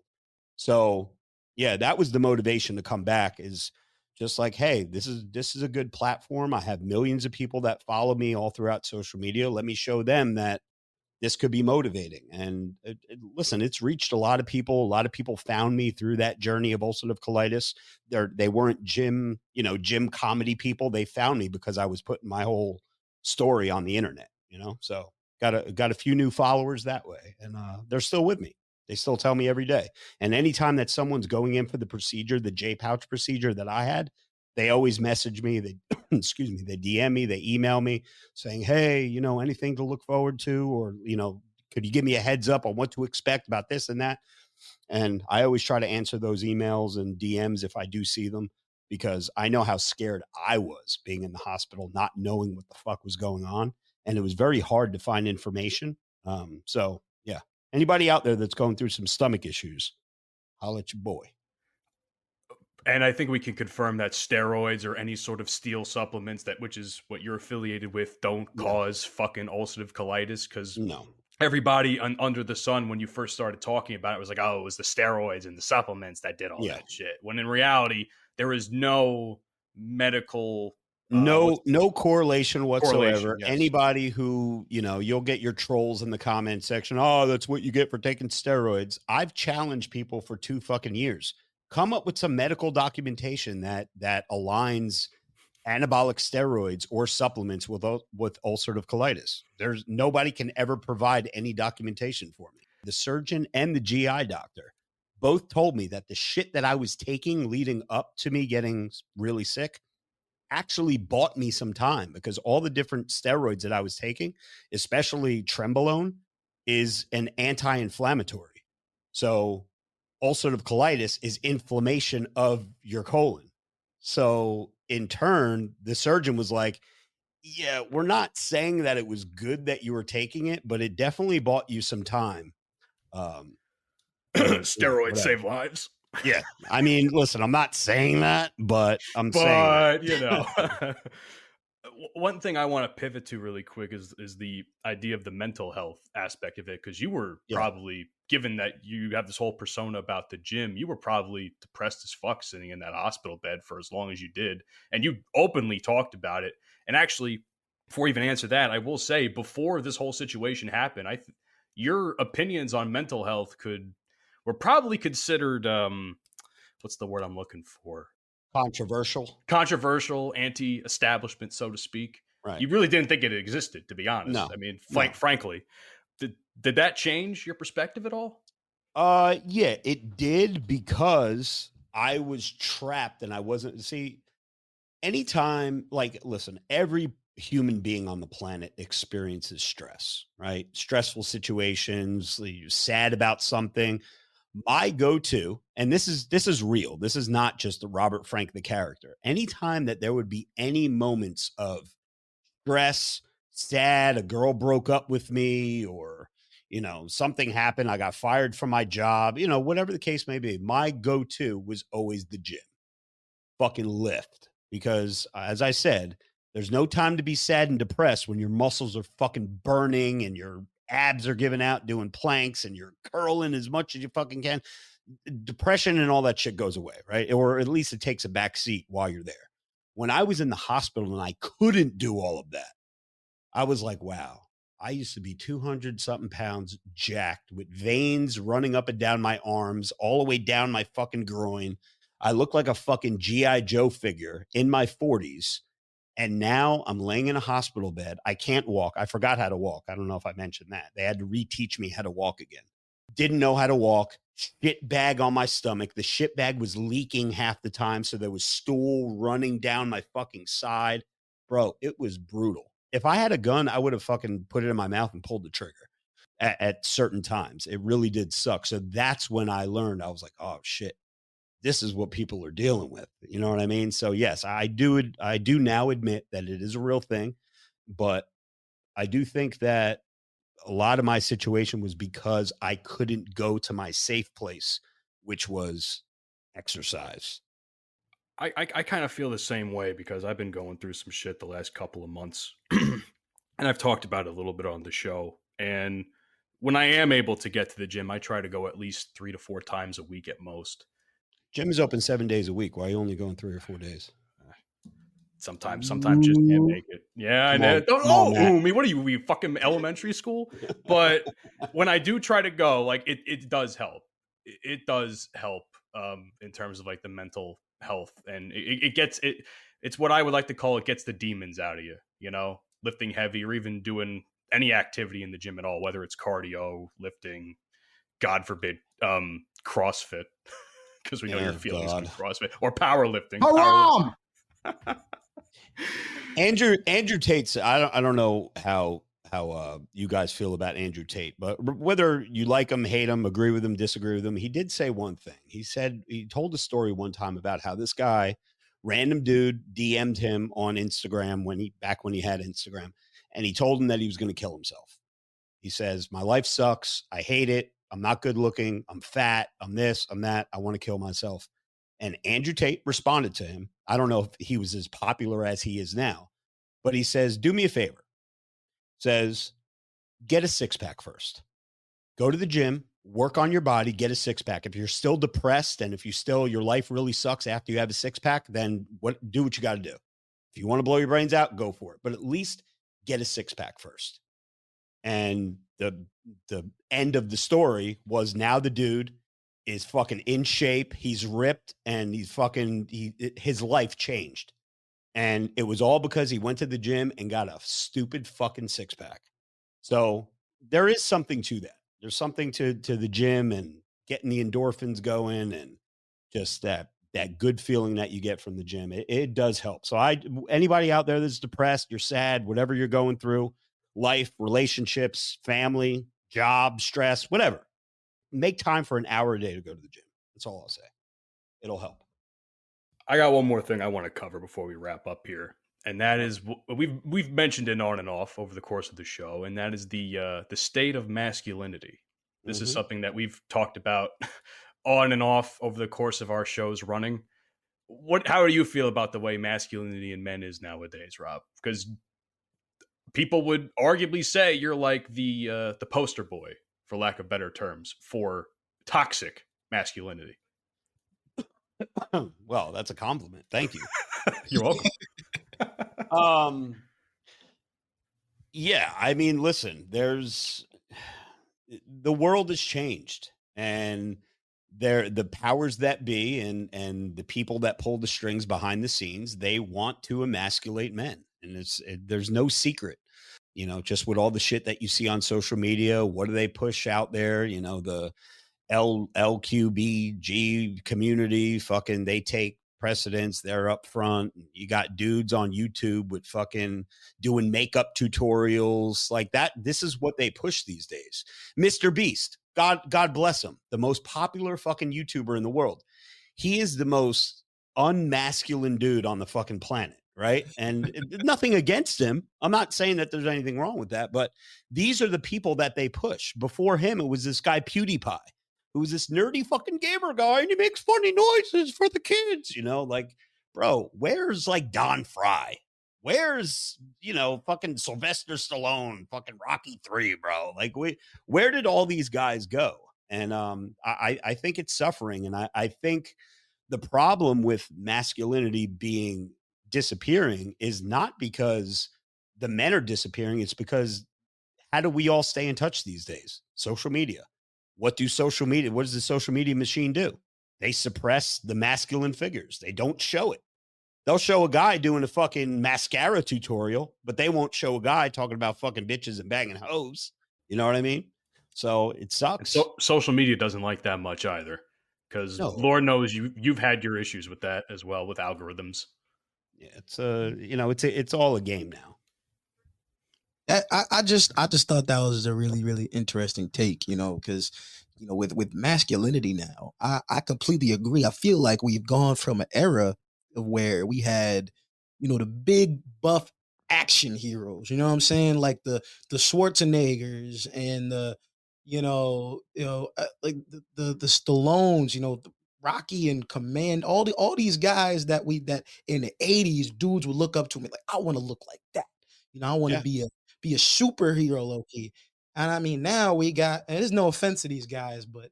So yeah, that was the motivation to come back, is just like, hey, this is a good platform. I have millions of people that follow me all throughout social media. Let me show them that this could be motivating. And listen, it's reached a lot of people. A lot of people found me through that journey of ulcerative colitis. They weren't gym comedy people. They found me because I was putting my whole story on the internet, so got a few new followers that way. And they're still with me. They still tell me every day. And anytime that someone's going in for the procedure, the J pouch procedure that I had, they always message me. They, excuse me, they DM me, they email me saying, hey, anything to look forward to, or, could you give me a heads up on what to expect about this and that? And I always try to answer those emails and DMs if I do see them, because I know how scared I was being in the hospital, not knowing what the fuck was going on. And it was very hard to find information. So yeah, anybody out there that's going through some stomach issues, holla at your boy. And I think we can confirm that steroids or any sort of steel supplements, which is what you're affiliated with, don't cause fucking ulcerative colitis. Because everybody under the sun, when you first started talking about it, was like, oh, it was the steroids and the supplements that did all that shit. When in reality, there is no medical no correlation whatsoever. Yes. Anybody who, you'll get your trolls in the comment section. Oh, that's what you get for taking steroids. I've challenged people for 2 fucking years. Come up with some medical documentation that aligns anabolic steroids or supplements with ulcerative colitis. Nobody can ever provide any documentation for me. The surgeon and the GI doctor both told me that the shit that I was taking leading up to me getting really sick actually bought me some time, because all the different steroids that I was taking, especially Trenbolone, is an anti-inflammatory. So ulcerative colitis is inflammation of your colon. So in turn, the surgeon was like, yeah, we're not saying that it was good that you were taking it, but it definitely bought you some time. Steroids save lives. Yeah. I mean, listen, I'm not saying that, but I'm saying that. one thing I want to pivot to really quick is the idea of the mental health aspect of it, because you were probably, given that you have this whole persona about the gym, you were probably depressed as fuck sitting in that hospital bed for as long as you did, and you openly talked about it. And actually, before I even answer that, I will say, before this whole situation happened, your opinions on mental health were probably considered what's the word I'm looking for? Controversial, anti-establishment, so to speak. Right. You really didn't think it existed, to be honest. No. I mean, frankly, did that change your perspective at all? Yeah, it did, because I was trapped and I wasn't. See, anytime, like, listen, every human being on the planet experiences stress, right? Stressful situations, you're sad about something. My go-to, and this is real. This is not just the Robert Frank the character. Anytime that there would be any moments of stress, sad, a girl broke up with me, or something happened, I got fired from my job, whatever the case may be, my go-to was always the gym. Fucking lift. Because as I said, there's no time to be sad and depressed when your muscles are fucking burning and your abs are giving out doing planks and you're curling as much as you fucking can. Depression and all that shit goes away, right? Or at least it takes a back seat while you're there. When I was in the hospital and I couldn't do all of that, I was like, wow, I used to be 200 something pounds, jacked, with veins running up and down my arms, all the way down my fucking groin. I look like a fucking G.I. Joe figure in my 40s. And now I'm laying in a hospital bed. I can't walk. I forgot how to walk. I don't know if I mentioned that. They had to reteach me how to walk again. Didn't know how to walk. Shit bag on my stomach. The shit bag was leaking half the time. So there was stool running down my fucking side. Bro, it was brutal. If I had a gun, I would have fucking put it in my mouth and pulled the trigger at certain times. It really did suck. So that's when I learned. I was like, oh shit, this is what people are dealing with. You know what I mean? So yes, I do now admit that it is a real thing, but I do think that a lot of my situation was because I couldn't go to my safe place, which was exercise. I kind of feel the same way, because I've been going through some shit the last couple of months. And I've talked about it a little bit on the show. And when I am able to get to the gym, I try to go at least 3 to 4 times a week at most. Gym is open 7 days a week. Why are you only going 3 or 4 days? Sometimes just can't make it. Yeah, I know. Me. What are you? We fucking elementary school? But when I do try to go, like it does help. It does help in terms of like the mental health, and it's what I would like to call it gets the demons out of you. Lifting heavy or even doing any activity in the gym at all, whether it's cardio, lifting, God forbid, CrossFit. Because we know your feelings on CrossFit or powerlifting. Haram! Andrew Tate's. I don't know how you guys feel about Andrew Tate, but whether you like him, hate him, agree with him, disagree with him, he did say one thing. He told a story one time about how this guy, random dude, DM'd him on Instagram when he had Instagram, and he told him that he was going to kill himself. He says, "My life sucks. I hate it. I'm not good looking. I'm fat. I'm this, I'm that. I want to kill myself." And Andrew Tate responded to him. I don't know if he was as popular as he is now, but he says, "Do me a favor." Says, "Get a 6-pack first. Go to the gym, work on your body, get a 6-pack. If you're still depressed and if your life really sucks after you have a 6-pack, then do what you got to do. If you want to blow your brains out, go for it. But at least get a 6-pack first." And the end of the story was now the dude is fucking in shape. He's ripped and his life changed. And it was all because he went to the gym and got a stupid fucking 6-pack. So there is something to that. There's something to the gym and getting the endorphins going and just that good feeling that you get from the gym. It does help. So anybody out there that's depressed, you're sad, whatever you're going through, life, relationships, family, job, stress, whatever, make time for an hour a day to go to the gym. That's all I'll say. It'll help. I got one more thing I want to cover before we wrap up here, and that is we've mentioned it on and off over the course of the show, and that is the state of masculinity. This is something that we've talked about on and off over the course of our shows running. How do you feel about the way masculinity in men is nowadays, Rob? Because people would arguably say you're like the poster boy, for lack of better terms, for toxic masculinity. Well, that's a compliment. Thank you. You're welcome. Yeah, I mean, listen, the world has changed, and the powers that be and the people that pull the strings behind the scenes, they want to emasculate men. And there's no secret, just with all the shit that you see on social media. What do they push out there? The LQBG community, fucking, they take precedence. They're up front. You got dudes on YouTube with fucking doing makeup tutorials like that. This is what they push these days. Mr. Beast, God bless him, the most popular fucking YouTuber in the world. He is the most unmasculine dude on the fucking planet, right? And nothing against him. I'm not saying that there's anything wrong with that, but these are the people that they push. Before him, it was this guy PewDiePie, who was this nerdy fucking gamer guy, and he makes funny noises for the kids, like, bro, where's like Don Fry? Where's, fucking Sylvester Stallone, fucking Rocky 3, bro? Like, where did all these guys go? And I think it's suffering. And I think the problem with masculinity disappearing is not because the men are disappearing. It's because, how do we all stay in touch these days? Social media. What does the social media machine do? They suppress the masculine figures. They don't show it. They'll show a guy doing a fucking mascara tutorial, but they won't show a guy talking about fucking bitches and banging hoes. You know what I mean? So it sucks. So, social media doesn't like that much either, because Lord knows you've had your issues with that as well, with algorithms. Yeah, it's all a game now. I just thought that was a really, really interesting take, because, with masculinity now, I completely agree. I feel like we've gone from an era where we had, the big buff action heroes, you know what I'm saying? Like the Schwarzeneggers and like the Stallones, the Rocky and Command, all these guys that in the 80s dudes would look up to me like, I want to look like that. I want to be a superhero, low key. And I mean, now we got, and there's no offense to these guys, but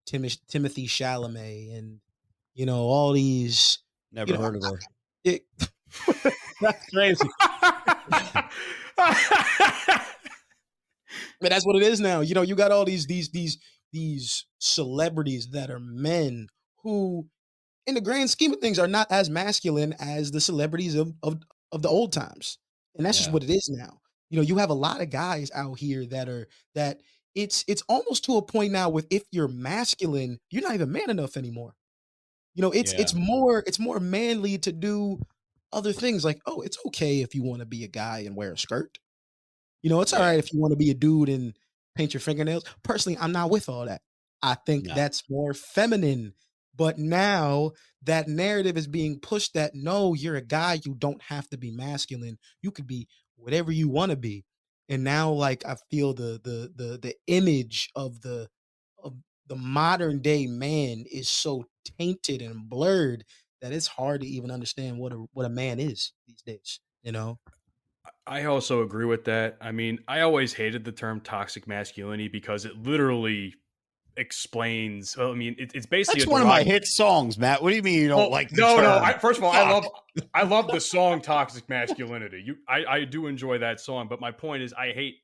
Timothy Chalamet and, all these. Never heard of her. That's crazy. But that's what it is now. You got all these celebrities that are men who, in the grand scheme of things, are not as masculine as the celebrities of the old times. And that's just what it is now. You have a lot of guys out here that it's almost to a point now with, if you're masculine, you're not even man enough anymore. It's more manly to do other things, like, oh, it's okay if you want to be a guy and wear a skirt. It's all right if you want to be a dude and paint your fingernails. Personally, I'm not with all that. I think that's more feminine. But now that narrative is being pushed that, no, you're a guy, you don't have to be masculine. You could be whatever you want to be. And now, like, I feel the image of the modern day man is so tainted and blurred that it's hard to even understand what a man is these days, I also agree with that. I mean, I always hated the term toxic masculinity because it literally explains. Well, I mean, it's basically one of my hit songs, Matt. What do you mean you don't like? First of all, I love the song "Toxic Masculinity." I do enjoy that song, but my point is, I hate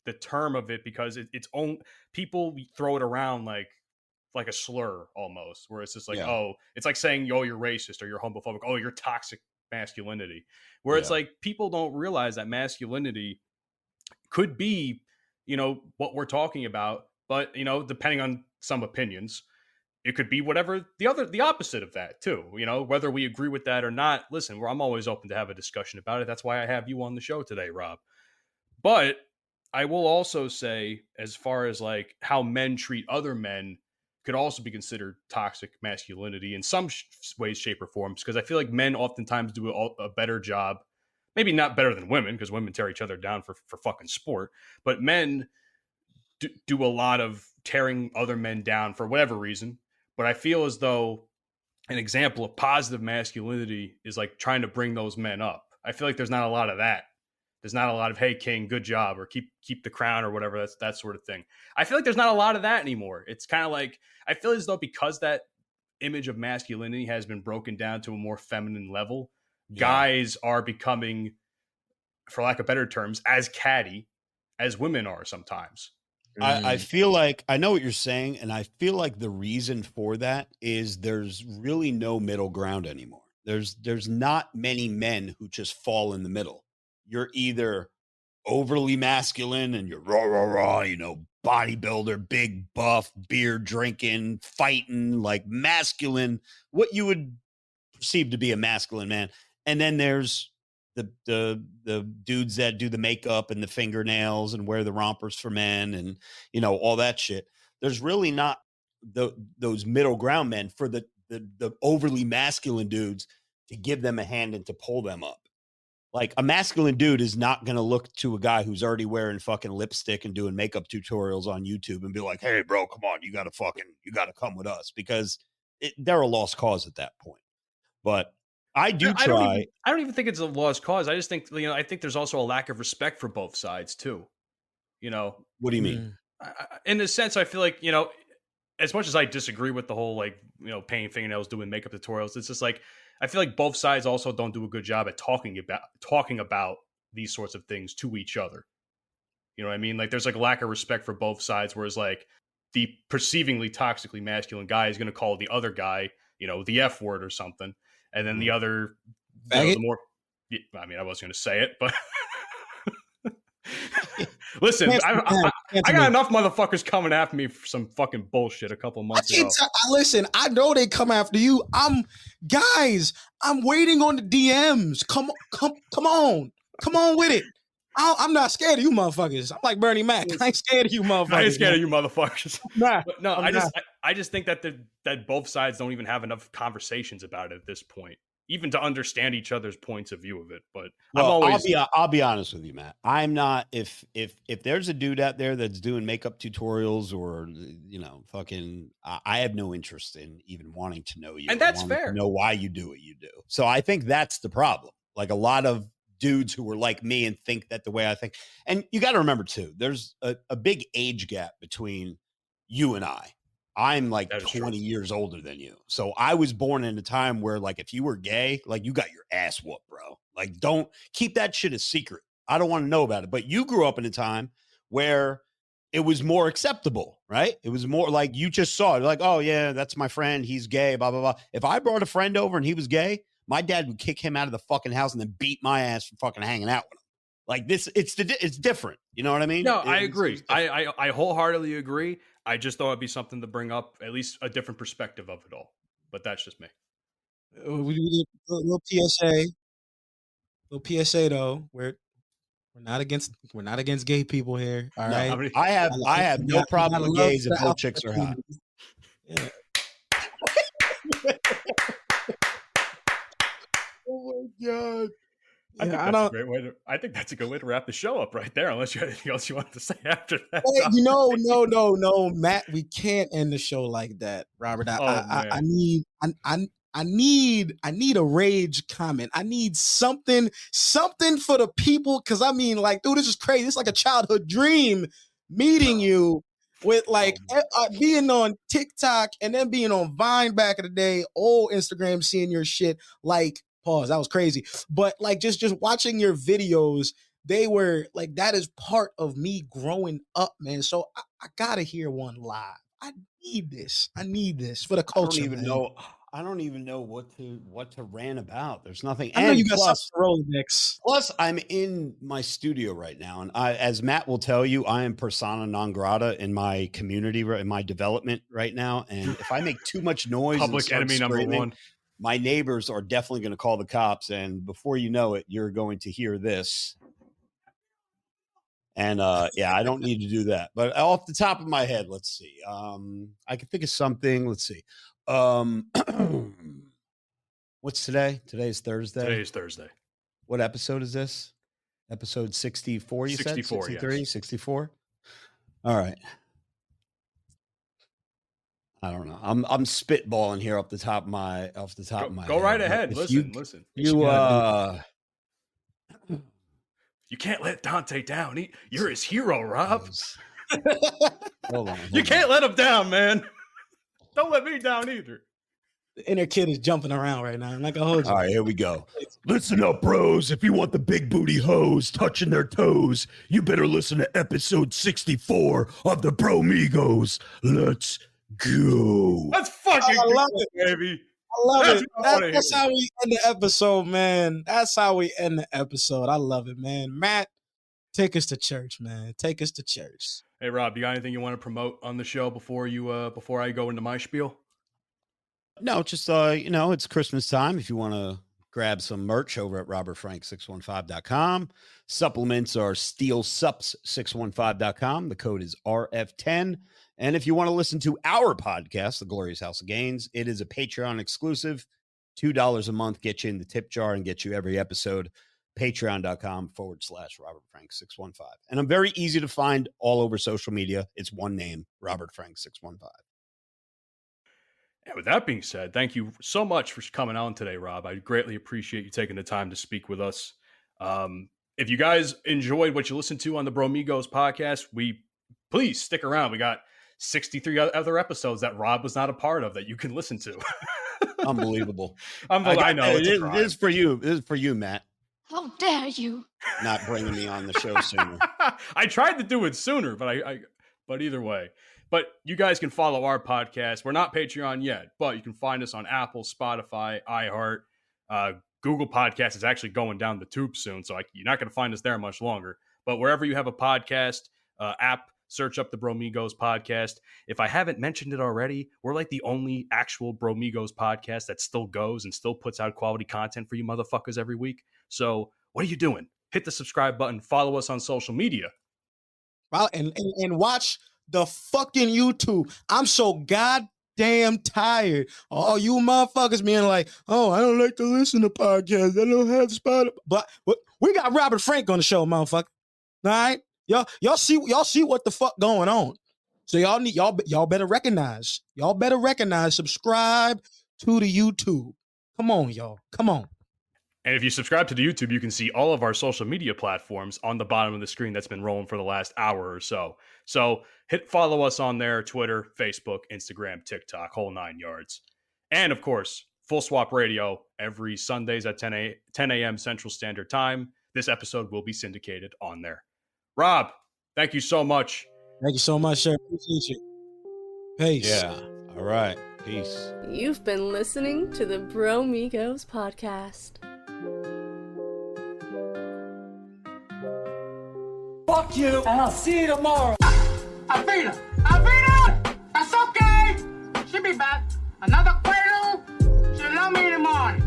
the term of it because it's own people throw it around like a slur almost, where it's just like, oh, it's like saying, oh, you're racist or you're homophobic. Oh, you're toxic masculinity, where it's like people don't realize that masculinity could be, what we're talking about, but depending on some opinions, it could be whatever the opposite of that too, whether we agree with that or not. Listen, I'm always open to have a discussion about it. That's why I have you on the show today, Rob. But I will also say, as far as like how men treat other men could also be considered toxic masculinity in some ways, shape, or forms, because I feel like men oftentimes do a better job, maybe not better than women, because women tear each other down for fucking sport, but men do a lot of tearing other men down for whatever reason. But I feel as though an example of positive masculinity is like trying to bring those men up. I feel like there's not a lot of that. There's not a lot of, hey King, good job, or keep the crown or whatever. That's that sort of thing. I feel like there's not a lot of that anymore. It's kind of like, I feel as though because that image of masculinity has been broken down to a more feminine level, guys are becoming, for lack of better terms, as catty as women are sometimes. I feel like I know what you're saying, and I feel like the reason for that is there's really no middle ground anymore. There's not many men who just fall in the middle. You're either overly masculine and you're raw, bodybuilder, big buff, beer drinking, fighting, like masculine, what you would perceive to be a masculine man. And then there's the dudes that do the makeup and the fingernails and wear the rompers for men and all that shit. There's really not those middle ground men for the overly masculine dudes to give them a hand and to pull them up. Like a masculine dude is not going to look to a guy who's already wearing fucking lipstick and doing makeup tutorials on YouTube and be like, hey bro, come on, you got to come with us, because they're a lost cause at that point. But I don't even think it's a lost cause. I just think, I think there's also a lack of respect for both sides too. What do you mean? In a sense, I feel like, as much as I disagree with the whole, like, painting fingernails, doing makeup tutorials, it's just like, I feel like both sides also don't do a good job at talking about these sorts of things to each other. You know what I mean? Like, there's like a lack of respect for both sides, whereas like the perceivingly toxically masculine guy is going to call the other guy, the F word or something. And then the other, the more, I mean, I wasn't going to say it, but listen, I got enough motherfuckers coming after me for some fucking bullshit a couple months ago. Listen, I know they come after you. I'm waiting on the DMs. Come on with it. I'm not scared of you motherfuckers. I'm like Bernie Mac. I ain't scared of you motherfuckers. I ain't scared of you motherfuckers. Nah, but no, I just think that that both sides don't even have enough conversations about it at this point, even to understand each other's points of view of it. But I'll be honest with you, Matt. I'm not, if there's a dude out there that's doing makeup tutorials or fucking, I have no interest in even wanting to know you, and that's fair. Know why you do what you do. So I think that's the problem. Like a lot of dudes who are like me and think that the way I think, and you got to remember too, there's a big age gap between you and I. I'm like 20 years older than you. So I was born in a time where, like, if you were gay, like, you got your ass whooped, bro. Like, don't keep that shit a secret. I don't want to know about it. But you grew up in a time where it was more acceptable, right? It was more like you just saw it. Like, oh, yeah, that's my friend. He's gay, blah, blah, blah. If I brought a friend over and he was gay, my dad would kick him out of the fucking house and then beat my ass for fucking hanging out with him. Like this, it's different. You know what I mean? No, I agree. I wholeheartely agree. I just thought it'd be something to bring up, at least a different perspective of it all. But that's just me. We did a little PSA though. We're not against gay people here. All right. I have no problem with gays if both chicks are hot. Yeah. Oh my God. I think that's a good way to wrap the show up right there, unless you had anything else you wanted to say after that. No, Matt, we can't end the show like that, Robert. I need a rage comment. I need something for the people, because I mean, like, dude, this is crazy. It's like a childhood dream meeting you with like being on TikTok and then being on Vine back in the day, old Instagram, seeing your shit. Like, pause, that was crazy. But like just watching your videos, they were like, that is part of me growing up, man. So I gotta hear one live. I need this for the culture. I don't even know what to rant about. There's nothing. I know you got something to roll next. Plus, I'm in my studio right now, and as Matt will tell you, I am persona non grata in my community, in my development right now. And if I make too much noise, public enemy number one, my neighbors are definitely going to call the cops. And before you know it, you're going to hear this. And yeah, I don't need to do that. But off the top of my head, let's see. I can think of something. Let's see. What's today? Today is Thursday. Today is Thursday. What episode is this? Episode 64, you 64, said? 63, yes. 64? All right. I don't know. I'm spitballing here off the top of my Go head. right ahead. If Listen. You can't let Dante down. You're his hero, Rob. Hold on. You can't let him down, man. Don't let me down either. The inner kid is jumping around right now. I'm not gonna hold you. All right, here we go. Listen up, bros. If you want the big booty hoes touching their toes, you better listen to episode 64 of the Bro Migos. Let's go. Let's fucking love go, it. baby. I love That's it. what I wanna That's hear. how we end the episode, man. That's how we end the episode. I love it, man. Matt, take us to church, man. Take us to church. Hey, Rob, you got anything you want to promote on the show before I go into my spiel? No, just it's Christmas time. If you want to grab some merch over at RobertFrank615.com. Supplements are SteelSups615.com. The code is RF10. And if you want to listen to our podcast, The Glorious House of Gains, it is a Patreon exclusive. $2 a month get you in the tip jar and get you every episode. Patreon.com/RobertFrank615. And I'm very easy to find all over social media. It's one name, RobertFrank615. And with that being said, thank you so much for coming on today, Rob. I greatly appreciate you taking the time to speak with us. If you guys enjoyed what you listened to on the Bro Migos podcast, please stick around. We got 63 other episodes that Rob was not a part of that you can listen to. Unbelievable. I know. It is for you. It is for you, Matt. How dare you? Not bringing me on the show sooner. I tried to do it sooner, but but either way. But you guys can follow our podcast. We're not Patreon yet, but you can find us on Apple, Spotify, iHeart, Google Podcasts is actually going down the tube soon, so you're not going to find us there much longer. But wherever you have a podcast app, search up the Bro Migos podcast. If I haven't mentioned it already, we're like the only actual Bro Migos podcast that still goes and still puts out quality content for you motherfuckers every week. So what are you doing? Hit the subscribe button. Follow us on social media. Wow, and watch the fucking YouTube. I'm so goddamn tired. All you motherfuckers being like, oh, I don't like to listen to podcasts. I don't have Spotify. But we got Robert Frank on the show, motherfucker. All right? Y'all see what the fuck going on. So y'all better recognize. Y'all better recognize. Subscribe to the YouTube. Come on, y'all. Come on. And if you subscribe to the YouTube, you can see all of our social media platforms on the bottom of the screen that's been rolling for the last hour or so. So follow us on there, Twitter, Facebook, Instagram, TikTok, whole 9 yards. And of course, Full Swap Radio every Sundays at 10 a.m. Central Standard Time. This episode will be syndicated on there. Rob, thank you so much. Thank you so much, sir. Appreciate you. Peace. Yeah. All right. Peace. You've been listening to the Bro Migos podcast. Fuck you, and I'll see you tomorrow. Avina! That's okay! She'll be back. Another Quaalude? She'll love me in the morning.